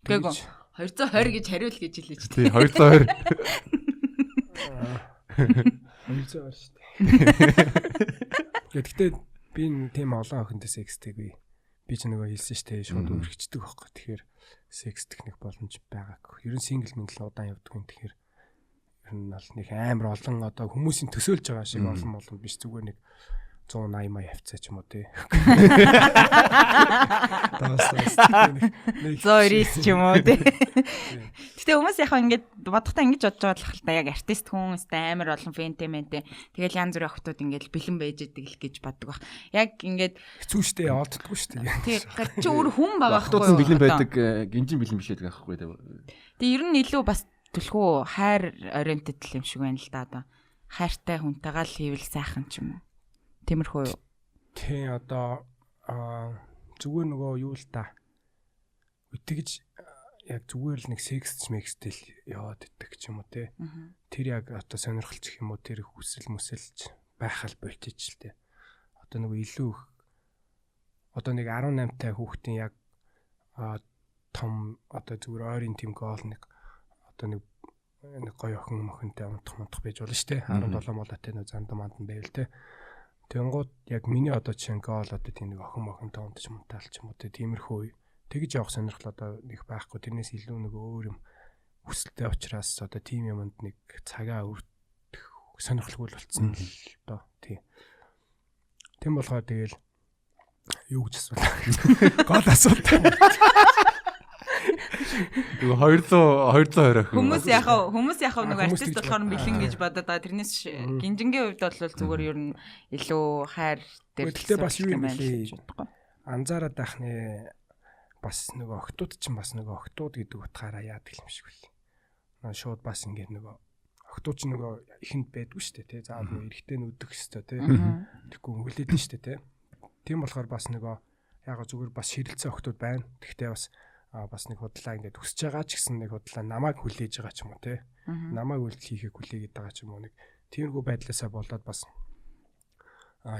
[SPEAKER 2] Тэгээгөө 220 гэж хариул гэж хэлээч.
[SPEAKER 1] Тий 220.
[SPEAKER 3] 220 шүү дээ. Гэхдээ би тийм олон охинтой секстэггүй. Би ч нөгөө хэлсэн шүү дээ шууд өргөчдөг байхгүй. Тэгэхээр секс техник боломж байгаагүй. Ер нь сингл мингл удаан явдаг юм. Тэгэхээр ер нь бол нэг амар олон одоо хүмүүсийн төсөөлж байгаа шиг олон биш зүгээр нэг 180 мая хавцаа ч юм уу тий.
[SPEAKER 2] Зорис ч юм уу тий. Гэтэ хүмүүс яхаа ингэж бодохдоо ингэж бодож байгаа л та яг артист хүн өстэй амар олон фэнтэй мэнтэй. Тэгэл янз бүрийн охтууд ингэж бэлэн байж идэг л гэж боддог баг. Яг ингэж
[SPEAKER 3] хэцүү шттэ олддгүй шттэ.
[SPEAKER 2] Тий. Чи өөр хүн байгаа байхгүй юу?
[SPEAKER 1] Охтууд бэлэн байдаг гинжин бэлэн биш байдаг байхгүй тий.
[SPEAKER 2] Тэгээ ер нь илүү бас түлхүү хайр ориентед юм шиг байна л да одоо. Хайртай хүнтэйгээ л хийвэл сайхан ч юм уу. Тиймэрхүү юу?
[SPEAKER 3] Тий одоо зүгээр нөгөө юу л та. Үтгэж яг зүгээр л нэг секс мэкстэл яваад идэх ч юм уу те. Тэр яг одоо сонирхолч юм уу тэр хүсэл мүсэлж байхал болчих л те. Одоо нөгөө илүү одоо нэг 18 та хүүхдийн яг том одоо зүгээр ойрын тим гол нэг одоо нэг гоё охин мохинтой унтах байж болно шүү дээ. 17 молоотой нэг зандаа мандан байвал те. Тэнгууд яг миний одоо чинь гол одоо тийм нэг охин мохинтой унтаж мунтаал ч юм уу те. Тиймэрхүү тэгж явах сонирхол одоо нэг байхгүй. Тэрнээс илүү нэг өөр юм хүсэлтэй учраас одоо тийм юмд нэг цагаа өртөх сонирхолгүй болцсон л доо. Тийм болохоор тэгэл юу гэж асуулаа. Гол асуулт.
[SPEAKER 1] 220
[SPEAKER 2] хүмүүс яхав нэг артист болохоор бэлэн гэж бодоод байгаа. Тэрнээс гинжингийн хувьд бол зүгээр ер нь илүү хайр дээр
[SPEAKER 3] тэгтээ бас юу юм бэ? Анзаараад байх нэ бас нөгөө охтууд чинь бас нөгөө охтууд гэдэг утгаараа яадаг юм шиг үл. Шууд бас ингээд нөгөө охтууд чинь нөгөө ихэнд байдгүй шүү дээ тий. Заавал нөгөө эрэгтэй нүдэх хэвээр тий. Тэгэхгүй хүлээдэн шүү дээ тий. Тийм болохоор бас нөгөө яг зүгээр бас ширэлцэн охтууд байна. Гэхдээ бас нэг худлаа ингээд өсөж байгаа ч гэсэн нэг худлаа намайг хүлээж байгаа ч юм уу тий. Намайг үйлдэл хийхийг хүлээгээд байгаа ч юм уу нэг тиймэрхүү байдлаасаа болоод бас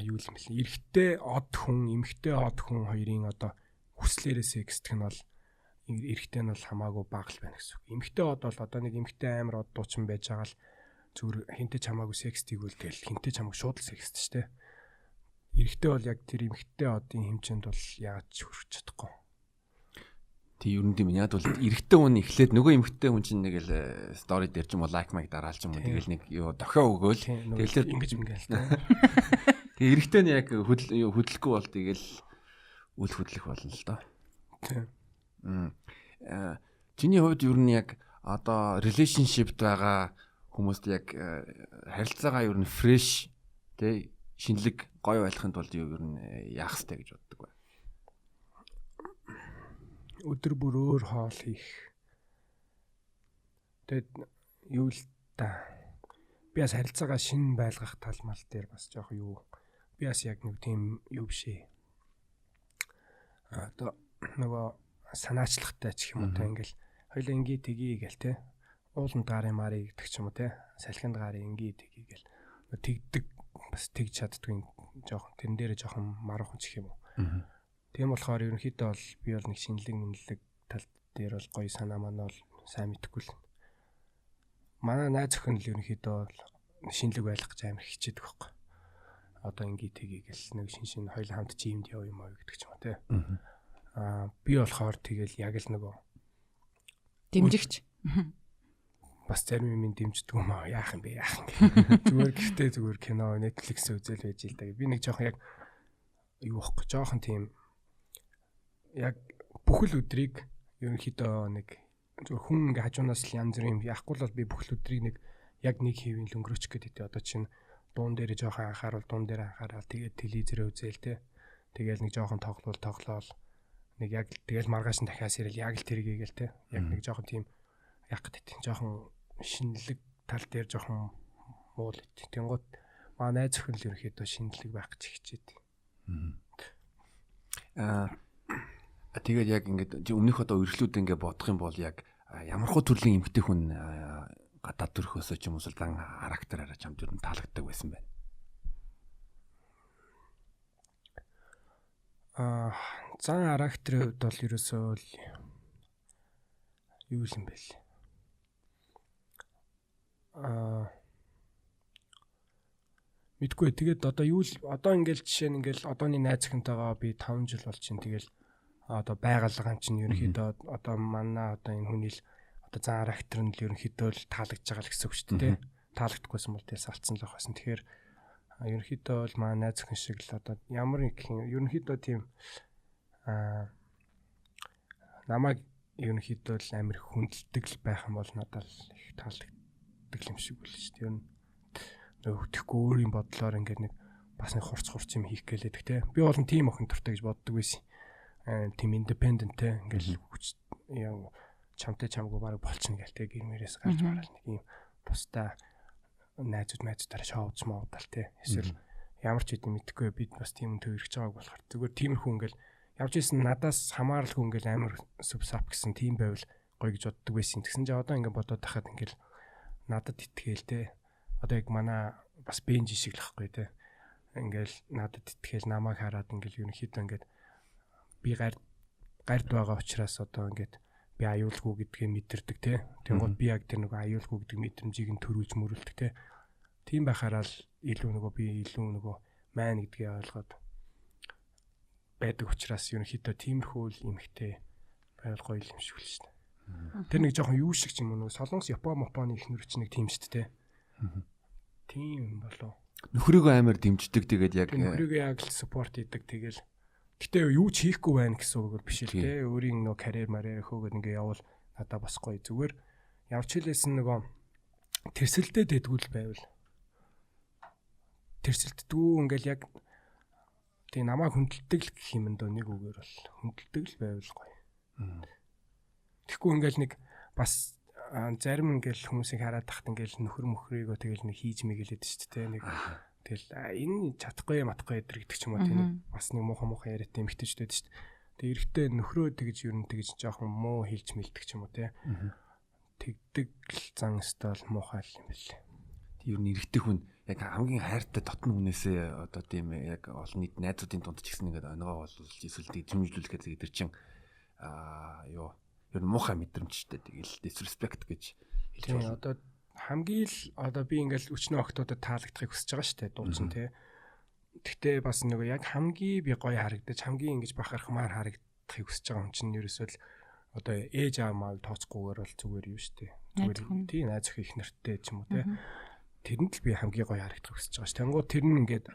[SPEAKER 3] юу юм бэл эрэгтэй од хүн, эмэгтэй од хүн хоёрын одоо хүслээрээс экстэх нь бол эрэгтэй нь бол хамаагүй бага л байна гэсэн үг. Эмэгтэй од бол одоо нэг эмэгтэй амар од дуучин байж байгаа л зүгээр хинтээ чамаагүй секстийг үлдээл хинтээ чамаг шууд л секст ч тий. Эрэгтэй бол яг тэр эмэгтэй одын хэмжээнд бол яаж хүрч чадахгүй.
[SPEAKER 1] Тий ер нь тийм яг бол эрэгтэй хүн эхлээд нөгөө эмэгтэй хүн чинь нэг л стори дээр ч юм уу лайк майк дараалч юм уу тэгэл нэг юу дохио өгөөл тэгэл
[SPEAKER 3] ингэж ингээл тий.
[SPEAKER 1] Тэгээ эрэгтэй нь яг хөдлөхгүй бол тэгэл үл хөдлөх болно л доо.
[SPEAKER 3] Тий.
[SPEAKER 1] Чиний хувьд ер нь яг одоо relationship-д байгаа хүмүүст яг харилцаагаа ер нь fresh тий шинэлэг гоё байлгахын тулд ер нь яах хэрэгтэй гэж боддог бай.
[SPEAKER 3] Өдөр бүр өөр хоол хийх. Тэгэд юу л та би бас харилцаагаа шинэ байлгах тал мал дээр бас жоох юу би бас яг нэг тийм юу бишээ. Одоо нөгөө санаачлагтай ч юм уу те ингээл хоёлаа ингээ тгий гээл те ууланд гарын мари гэдэг ч юм уу те салхинд гарын ингээ тгий гээл тэгдэг бас тэгж чаддгүй жоохон тэрэн дээрээ жоохон маруухан ч юм уу. Тийм болохоор ерөнхийдөө бол би бол нэг шинэлэг мэнэлэг тал дээр бол гоё санаа манаа бол сайн мэдхгүй л. Манай найз охин л ерөнхийдөө бол шинэлэг байлгах гэж амар хичээдэг байхгүй. Одоо ингээ тгий гээл нэг шин хоёул хамт жимд яв юм аа гэдэг ч юм уу те. Би болохоор тэгэл яг л нөгөө
[SPEAKER 2] дэмжигч
[SPEAKER 3] бас зарим юм дэмждэг юм аа яах юм бэ зүгээр кино Netflix үзэл байж л да. Би нэг жоохон яг юу واخ жоохон тийм яг бүхэл өдрийг ерөнхийдөө нэг зөв хүн ингээ хажуунаас л янз бүрийн яахгүй бол би бүхэл өдрийг нэг яг нэг хэвийн л өнгөрөөч гэдэг. Одоо чинь дуун дээр жоохон анхаарал дуун дээр анхаарал тэгээд телевизэрээ үзээл те. Тэгээл нэг жоохон тоглоол нэг яг тэгэл маргааш нь дахиад ирэл яг л тэргээгээл те. Яг нэг жоохон тийм яг гэдэг жоохон шинэлэг тал дээр жоохон муул ит. Тэнгууд маа найз охин л ерөөхдөө шинэлэг байх гэж хичээд.
[SPEAKER 1] Тэгээд яг ингээд өмнөх одоо өргөлүүд ингээд бодох юм бол яг ямархуу төрлийн эмэгтэй хүн гадаад төрхөөсөө ч юм уу зан характераараа чамд ер нь таалагддаг байсан байна.
[SPEAKER 3] Зан характерын хувьд бол ерөөсөө юу юм бэ л. Мэдгүй тэгээд одоо юу л одоо ингээл жишээ нь ингээл одооний найз охинтойгоо би 5 жил бол чинь тэгэл одоо байгалгаан чинь ерөнхийдөө одоо манай одоо энэ хүний л одоо зан характер нь л ерөнхийдөө л таалагдж байгаа л гэсэн үг шүү дээ. Таалагдахгүйсэн бол тэрс алдсан л байх байсан. Тэгэхээр ерөнхийдөө бол манай найз охин шиг л одоо ямар нэг ерөнхийдөө тийм намайг ерөнхийдөө л амар хүндэлдэг л байх юм бол надад их таалагддаг юм шиг үл шүү дээ. Ер нь өгдөхгүй өөрийн бодлоор ингээд нэг бас нэг хурц юм хийх гэлээдэг те. Би бол тийм охин дуртай гэж боддог байсан. Тийм independent те ингээл чамтай чамгүй бараг болчихно гээл те гэрмээрээс гарч барал нэг юм бусдаа найзуудаараа шоудс моодал те. Эсвэл ямар ч хэдий мэдхгүй бид бас тийм төвөрч байгааг болохоор зүгээр тиймэрхүү ингээл явж исэн надаас хамааралгүй ингээл амар субсап гэсэн тийм байвал гоё гэж боддог байсан. Тэгсэн чинь одоо ингээд бодоод тахад ингээл надад итгээл те. Одоо яг манай бас бенж шиг л ахгүй те. Ингээл надад итгээл намайг хараад ингээл ерөнхийдөө ингээд би гард байгаа учраас одоо ингээд би аюулгүй гэдгийг мэдэрдэг те. Тэнгууд би яг тэр нэг аюулгүй гэдэг мэдрэмжийг нь төрүүлж мөрүүлдэг те. Тийм байхаараа л илүү нөгөө маань гэдгийг ойлгоод байдаг учраас ерөнхийдөө тиймэрхүү эмхтэй байвал гоё юм шиг л шүү дээ. Тэр нэг жоохон юу шиг ч юм уу солонгос Японы ихнэр ч нэг тийм шүү дээ. Тийм болоо.
[SPEAKER 1] Нөхрийгөө амар дэмждэг тэгээд яг
[SPEAKER 3] нөхрийгөө яг л support хийдэг тэгэл. Гэтэ юу ч хийхгүй байна гэсэн үг бол биш л те. Өөрийн нөгөө карьер хөөгд ингээ явал надаа бас гоё зүгээр ямар ч хэлсэн нөгөө тэрсэлдээ дэдгүүл байвал тэрсэлддгүү ингээл яг тийм намайг хүндэлдэг л гэх юм дөө нэг үгээр бол хүндэлдэг л байвал гоё. Тэгэхгүй ингээл нэг бас зарим ингээл хүмүүсийг хараад тахт ингээл нөхөр мөхрийгөө тэгэл нэг хийж мэгэлээд шүү дээ нэг тэгэл энэ чадахгүй матахгүй гэдэг ч юм уу тийм бас нэг муухай яриад эмхтэжтэй шүү дээ. Тэг эрэхтэй нөхрөө тэгж ер нь тэгж жоохон муу хэлж мэлдэг ч юм уу тийм тэгдэг зан стол муухай юм бэл.
[SPEAKER 1] Ер нь эрэгтэй хүн яг хамгийн хайртай дотн хүнээсээ одоо тийм яг олон нийт найзуудын дунд ч гэсэн ингээд оногоо болуулж эсвэл тэг чимжлүүлэхэд тэр чин юу ер нь муухай мэдрэмжтэй тэгэл disrespect гэж хэлж байна.
[SPEAKER 3] Одоо хамгийн л одоо би ингээл өчнөө октодод таалагдахыг хүсэж байгаа шүү дээ дуучин тий. Гэхдээ бас нөгөө яг хамгийн би гоё харагдаж хамгийн ингэж бахархмаар харагдахыг хүсэж байгаа юм чинь ерөөсөө л одоо ээж аав маа тооцохгүйгээр бол зүгээр юу шүү дээ. Зүгээр тий найз өх их нэртэй ч юм уу тий. Тэрэнд л би хамгийн гоё харагдахыг хүсэж байгаа ш. Тэнгууд тэр нь ингээд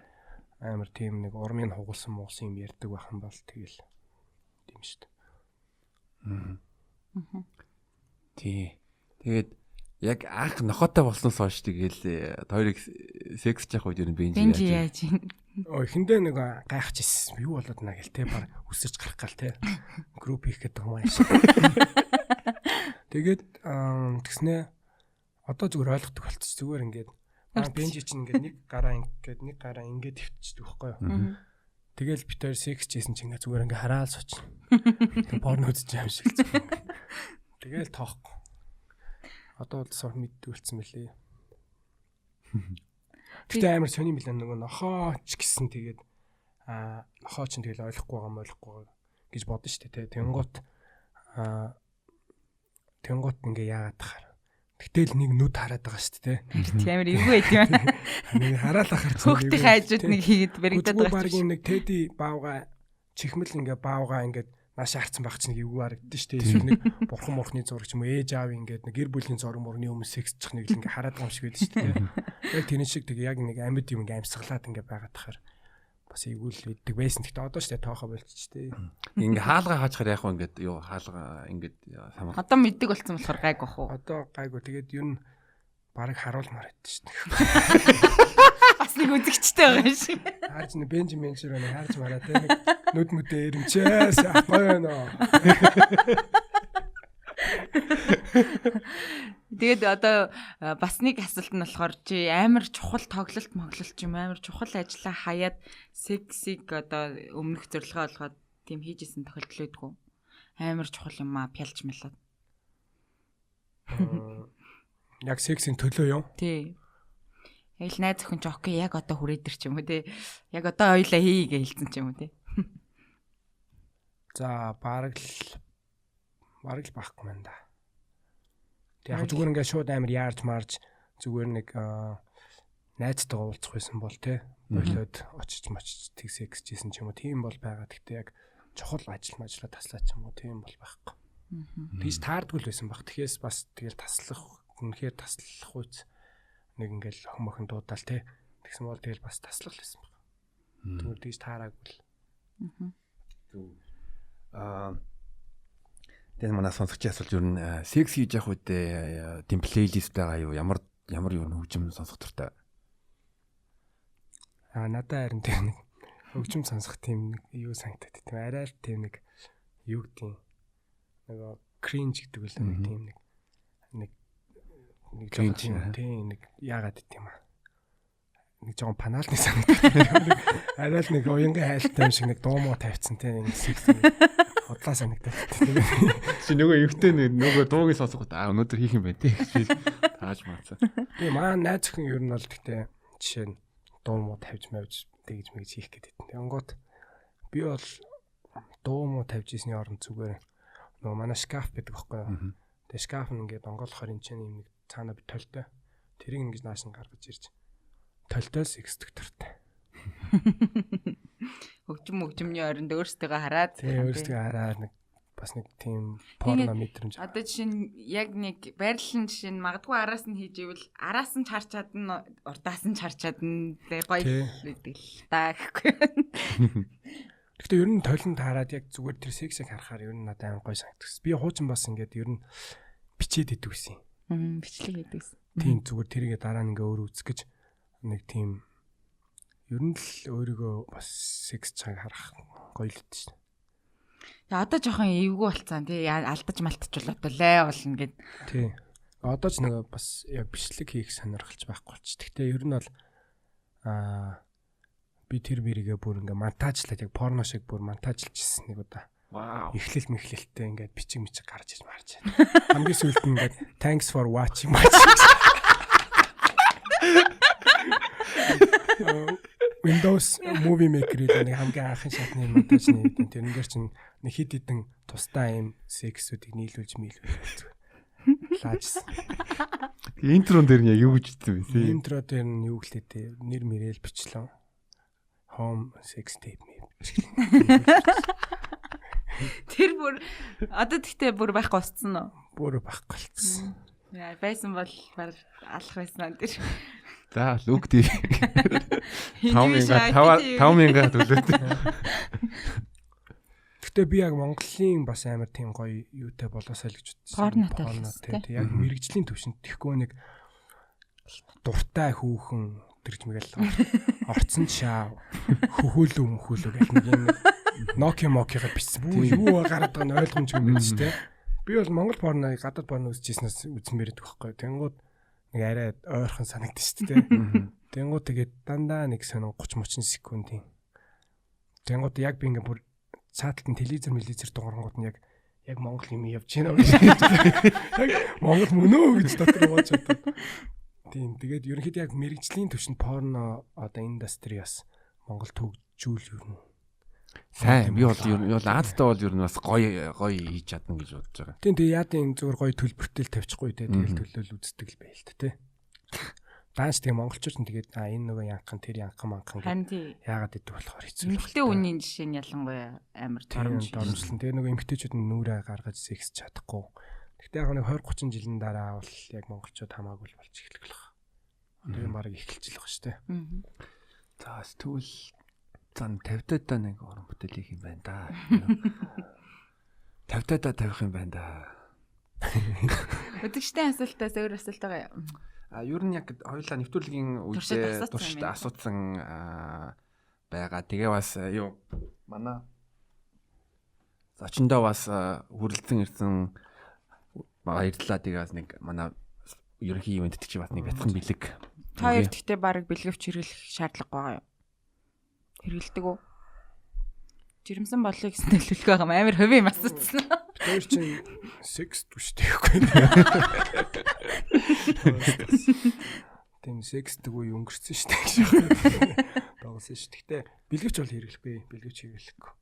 [SPEAKER 3] амар тийм нэг урмын хугалсан муулсан юм ярьдаг байх юм бол тэгэл тийм шүү дээ.
[SPEAKER 1] Тий. Тэгээд яг анх нохотой болсноос хойш тэгэл хоёрыг секс жах үед ер нь бенж
[SPEAKER 2] яаж юм.
[SPEAKER 3] Эхэндээ нэг гайхаж ирсэн. Юу болоод наа гэл те баг үсэрч гарах гал те. Групп хийх гэдэг юм ааш. Тэгээд тэгснээ одоо зүгээр ойлгодог болчих. Зүгээр ингээд бенж чинь ингээд нэг гараа ингээд твчдэг байхгүй юу. Тэгэл бид хоёр секс хийсэн чинь ингээд зүгээр ингээд хараал сууч. Тэг порно үзэж юм шиг. Тэгэл тоохгүй. Одоо бол сор мэддүүлсэн мөлий. Гэтэ амар сони мэлэн нөгөө нохооч гэсэн тэгээд нохоо ч тэгэл ойлгохгүй гэж бодсон шүү дээ. Тэнгуут ингээ яагаад тахаар. Гэтэл нэг нүд хараад байгаа шүү дээ.
[SPEAKER 2] Амар эвгүй байт юм.
[SPEAKER 3] Нэг хараал ахаар
[SPEAKER 2] хөөхтийн хайжууд нэг хийгээд баригдаад
[SPEAKER 3] байгаа. Багийн нэг теди баавга чихмэл ингээ баавга ингээд наашаа харцсан байх чинь эвгүй харагдсан шүү дээ. Эсвэл нэг бурхан морхны зураг ч юм уу ээж аав ингээд нэг гэр бүлийн зураг мөрний өмнө сексчих нэг л ингээ хараад байгаа юм шиг байдаг шүү дээ. Яг тэр шиг тэг яг нэг амьд юм ингээ амьсгалаад ингээ байгаад тахаар бас эвгүй л биддэг байсан. Гэхдээ одоо ч тоохоо болчих дээ.
[SPEAKER 1] Ингээ хаалгаа хаачхаар яг ингээд юу хаалгаа ингээд самар.
[SPEAKER 2] Одоо мэддэг болсон болохоор гайг бах уу?
[SPEAKER 3] Одоо гайгүй. Тэгээд ер нь барыг харуулмаар байдсан шүү дээ.
[SPEAKER 2] Бас нэг үзэгчтэй байгаа юм шиг.
[SPEAKER 3] Харж нэг Бенжамин шиг нэг харж мараа те нэг нүд мүдээ ирэмчээс гоё нөө.
[SPEAKER 2] Тэгээд одоо бас нэг асуулт нь болохоор чи амар чухал тоглолт моглолт юм амар чухал ажиллаа хаяад сексиг одоо өмнөх зорилгоо олгоод тийм хийжсэн тохиолдол үүдгүй. Амар чухал юм аа пялж мэлээд.
[SPEAKER 3] Яг сексийн төлөө юу?
[SPEAKER 2] Тий. Яг л найз охин ч окей яг одоо хүрээдэр ч юм уу те. Яг одоо хоёлаа хий гэж хэлсэн ч юм уу те.
[SPEAKER 3] За бараг л байхгүй мэн да. Яг зүгээр ингээд шууд амар яарч марж зүгээр нэг найзтайгаа уулзах байсан бол те. Болоод очиж мочиж тэг секс хийсэн ч юм уу тийм бол байгаа. Гэхдээ яг чухал ажиллаа таслаа ч юм уу тийм бол байхгүй. Тэгж таардгүй л байсан баг. Тэгэхээс бас тэгэл таслах үнэхээр таслах үз нэг ингээл хомохон дуудаал те. Тэгсэн бол тэгэл бас таслах л байсан баг. Тэгвэл тэгж таараагүй л.
[SPEAKER 1] Тэгээд манай сонсогчийн асуулт юу н секс хийж явах үед тийм плейлист байгаа юу? Ямар юу хөгжим сонсох дуртай?
[SPEAKER 3] Надад харин тийм нэг хөгжим сонсох тийм нэг юу санагдаад тийм арай л тийм нэг юу гэдэг нөгөө кринж гэдэг үл нэг тийм нэг
[SPEAKER 1] кринж
[SPEAKER 3] тийм нэг яагаад гэдэм юм нэг жоохон панаалны санагдаад арай л нэг уянгийн хайлттай юм шиг нэг дуу муу тавьчихсан тийм нэг секс бодлоо санагдаад тийм
[SPEAKER 1] чи нөгөө эвтэй нөгөө дуугийн сонсоход өнөөдөр хийх юм байна тийм тааж маацаа
[SPEAKER 3] тийм найз охин ер нь бол гэхдээ жишээ нь дуу муу тавьж мавж тэгж мэгж хийх гэдэг. Тэнгууд би бол дуу муу тавьж ийсний оронд зүгээр нөгөө манай шкаф байдаг байхгүй юу. Тэгээ шкаф нь ингээд онгоолохоор энэ чинь юм нэг цаана би толтой. Тэрийг ингэж нааш нь гаргаж ирж толтоос эксдэг дуртай.
[SPEAKER 2] Хөгжмөний оронд өөрсдөө хараад
[SPEAKER 3] өөрсдөө хараад нэг бас нэг тийм порно мэдрэмж.
[SPEAKER 2] Одоо жишээ нь яг нэг байрлалын жишээ нь магадгүй араас нь хийж ивэл араас нь харж чадна, урдаас нь харж чадна. Тэгээ гоё байдаг л та гэхгүй.
[SPEAKER 3] Гэхдээ ер нь толон таарад яг зүгээр тэр сексийг харахаар ер нь надад амар гоё санагдсан. Би хуучин бас ингээд ер нь бичээд идэв гэсэн.
[SPEAKER 2] Бичлэг хийдэг гэсэн.
[SPEAKER 3] Тийм зүгээр тэрийгээ дараа нь ингээ өөр үзэх гэж нэг тийм ер нь л өөрийгөө бас секс цаг харах гоё л дээ шүү дээ.
[SPEAKER 2] Тэгээ одоо жоохон эвгүй болцсон тий алдаж малтаж болоод лээ болно гэд.
[SPEAKER 3] Тий. Одоо ч нөгөө бас яг бичлэг хийх сонирхолж байхгүй болч. Гэхдээ ер нь бол би тэр мэрийгээ бүр ингээ монтажлаад яг порно шиг бүр монтажлж ирсэн нэг удаа.
[SPEAKER 1] Вау.
[SPEAKER 3] Эхлэл мэхлэлтэй ингээд бичиг гарч иж марж байна. Хамгийн сүүлд нь ингээд thanks for watching. Windows Movie Maker-ийг нэг хамгийн анхны шатны монтаж нээдэг. Тэрнгээр чинь нэг хит хитэн тусдаа юм сексүүдийг нийлүүлж мийлүүлж лаажсан.
[SPEAKER 1] Интрон дээр нь яг юу гэж хэлсэн бэ?
[SPEAKER 3] Интро дээр нь юу гэлээ нэр мэрэл бичлээ. Home sex tape мэв.
[SPEAKER 2] Тэр бүр одоо тэгтээ бүр байхгүй болцсон уу?
[SPEAKER 3] Бүр байхгүй болцсон.
[SPEAKER 2] Яа, байсан бол баг алах байсан тэр.
[SPEAKER 1] За лүг тий. 5,000 төлөөд.
[SPEAKER 3] Гэтэ би яг Монголын бас амар тийм гоё юутай болоосаа л гэж
[SPEAKER 2] бодсон.
[SPEAKER 3] Порнотой яг мэрэгжлийн төвшөнд тэхгүй нэг дуртай хүүхэн тэрч мэгэл орцсон шаа хөхөөлөө мөхөөлөө гэх нэг юм Nokia Mokia-гаар бичсэн. Юу гараад байгаа нь ойлгомжгүй юм шүү дээ. Би бол Монгол порно гадаад порно үзчихснээс үзмээр идэх байхгүй. Тэнгууд нэг арай ойрхон санагдсан шүү дээ. Тэнгууд тэгээд дандаа нэг сонин 30-30 секундын. Тэнгууд яг би ингээ бүр цааталтын телевизэр дуурангууд нь яг Монгол юм явж байна гэж. Яг Монгол мөнөө гэж дотор бооч одоо. Тийм тэгээд ерөнхийдөө яг мэрэгжлийн төвшөнд порно одоо индастри бас Монгол төгжүүл юу.
[SPEAKER 1] Сайн би бол Аазтай бол ер нь бас гоё хийж чадна гэж бодож байгаа.
[SPEAKER 3] Тийм тэгээ яадын зүгээр гоё төлбөртэй тавьчихгүй те тэгэл төлөөл үздэг л байл та те. Даанч тэгээ монголчууд нь тэгээд энэ нөгөө янхан тэр янхан манхан яагаад идэв болохоор хэцүү.
[SPEAKER 2] Эмэгтэй үнийн жишээ нь ялангуяа амар
[SPEAKER 3] доромжлон. Тэгээ нөгөө эмэгтэйчүүд нь нүрээ гаргаж секс чадахгүй. Гэхдээ яг нэг 20-30 жилийн дараа бол яг монголчууд хамаагүй болж эхлэх болох. Тэр баг эхэлж л байгаа шүү дээ.
[SPEAKER 1] За тэгвэл зан 50-таа нэг уран бүтээл хийх юм байна да. 50-таа тавих юм байна да.
[SPEAKER 2] Өдөгчтэй асуултаас өөр асуулт байгаа юм.
[SPEAKER 1] Ер нь яг хоёулаа нэвтрүүлгийн үедээ туршид асуусан байгаа. Тэгээ бас юу манай зочиндоо бас хүрэлцэн ирсэн баярлалаа. Тэгээ бас нэг манай ерөнхий ивент чи бас нэг бяцхан бэлэг.
[SPEAKER 2] Та хоёр гэхдээ баг бэлгэвч хэрэглэх шаардлага байгаа юу? Хэрэгэлдэг үү? Жирэмсэн болъё гэсэн төлөвлөгөө байгаа юм. Амар хувийн юм асуусан.
[SPEAKER 3] Тэр чинь секс түштэй байхгүй. Тийм секс тгүү өнгөрсөн шүү дээ. Дагсан шүү. Гэхдээ бэлгэвч бол хэрэглэхгүй. Бэлгэвч хэрэглэхгүй.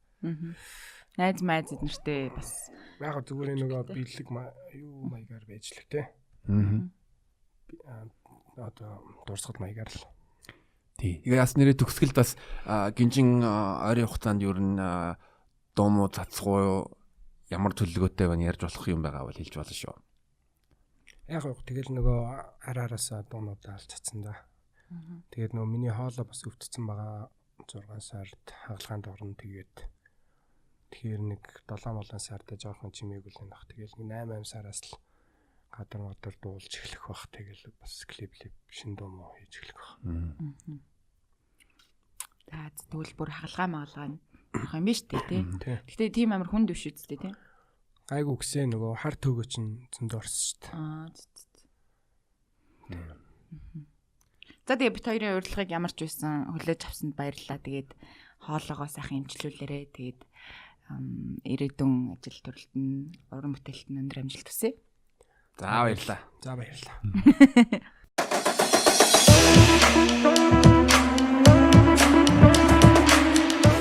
[SPEAKER 2] Найз майз эднэртэй бас
[SPEAKER 3] яг зүгээр нөгөө бэлэг юу маягаар байж л те. Одоо дурсгал маягаар л.
[SPEAKER 1] Тий. Тэгээ яс нэрээ төгсгөл бас гинжин ойрын хугацаанд ер нь дуумуу цацгүй ямар төлөвлөгөөтэй байна ярьж болох юм байгаа бол хэлж болно шүү.
[SPEAKER 3] Яг гоо тэгэл нөгөө араараасаа дуунуудаа алж цацсан да. Тэгээд нөгөө миний хоолой бас өвдсөн байгаа 6 сард хагалгаанд орно тэгээд тэгэхээр нэг 7 сард жоохон чимээгүй л нах. Тэгэл 8 сараас л гадар дуулж эхлэх бах. Тэгэл бас клип шин дуумуу хийж эхлэх бах.
[SPEAKER 2] За тэгвэл бүр хагалгаа магалгаа нөх юм биш үү те. Гэтэ тийм амар хүнд биш үстэй те.
[SPEAKER 3] Айгу гисэн нөгөө хар төгөө чинь зөнд орсон шүү дээ.
[SPEAKER 2] За тэгээ бит хоёрын урилгыг ямар ч байсан хүлээж авсанд баярлалаа. Тэгээд хоолоогоо сайхан эмчлүүлээрэ. Тэгээд ирээдүйн ажил төрөлд нь уран бүтээлт нь өндөр амжилт хүсье.
[SPEAKER 1] За баярлалаа.
[SPEAKER 3] За баярлалаа.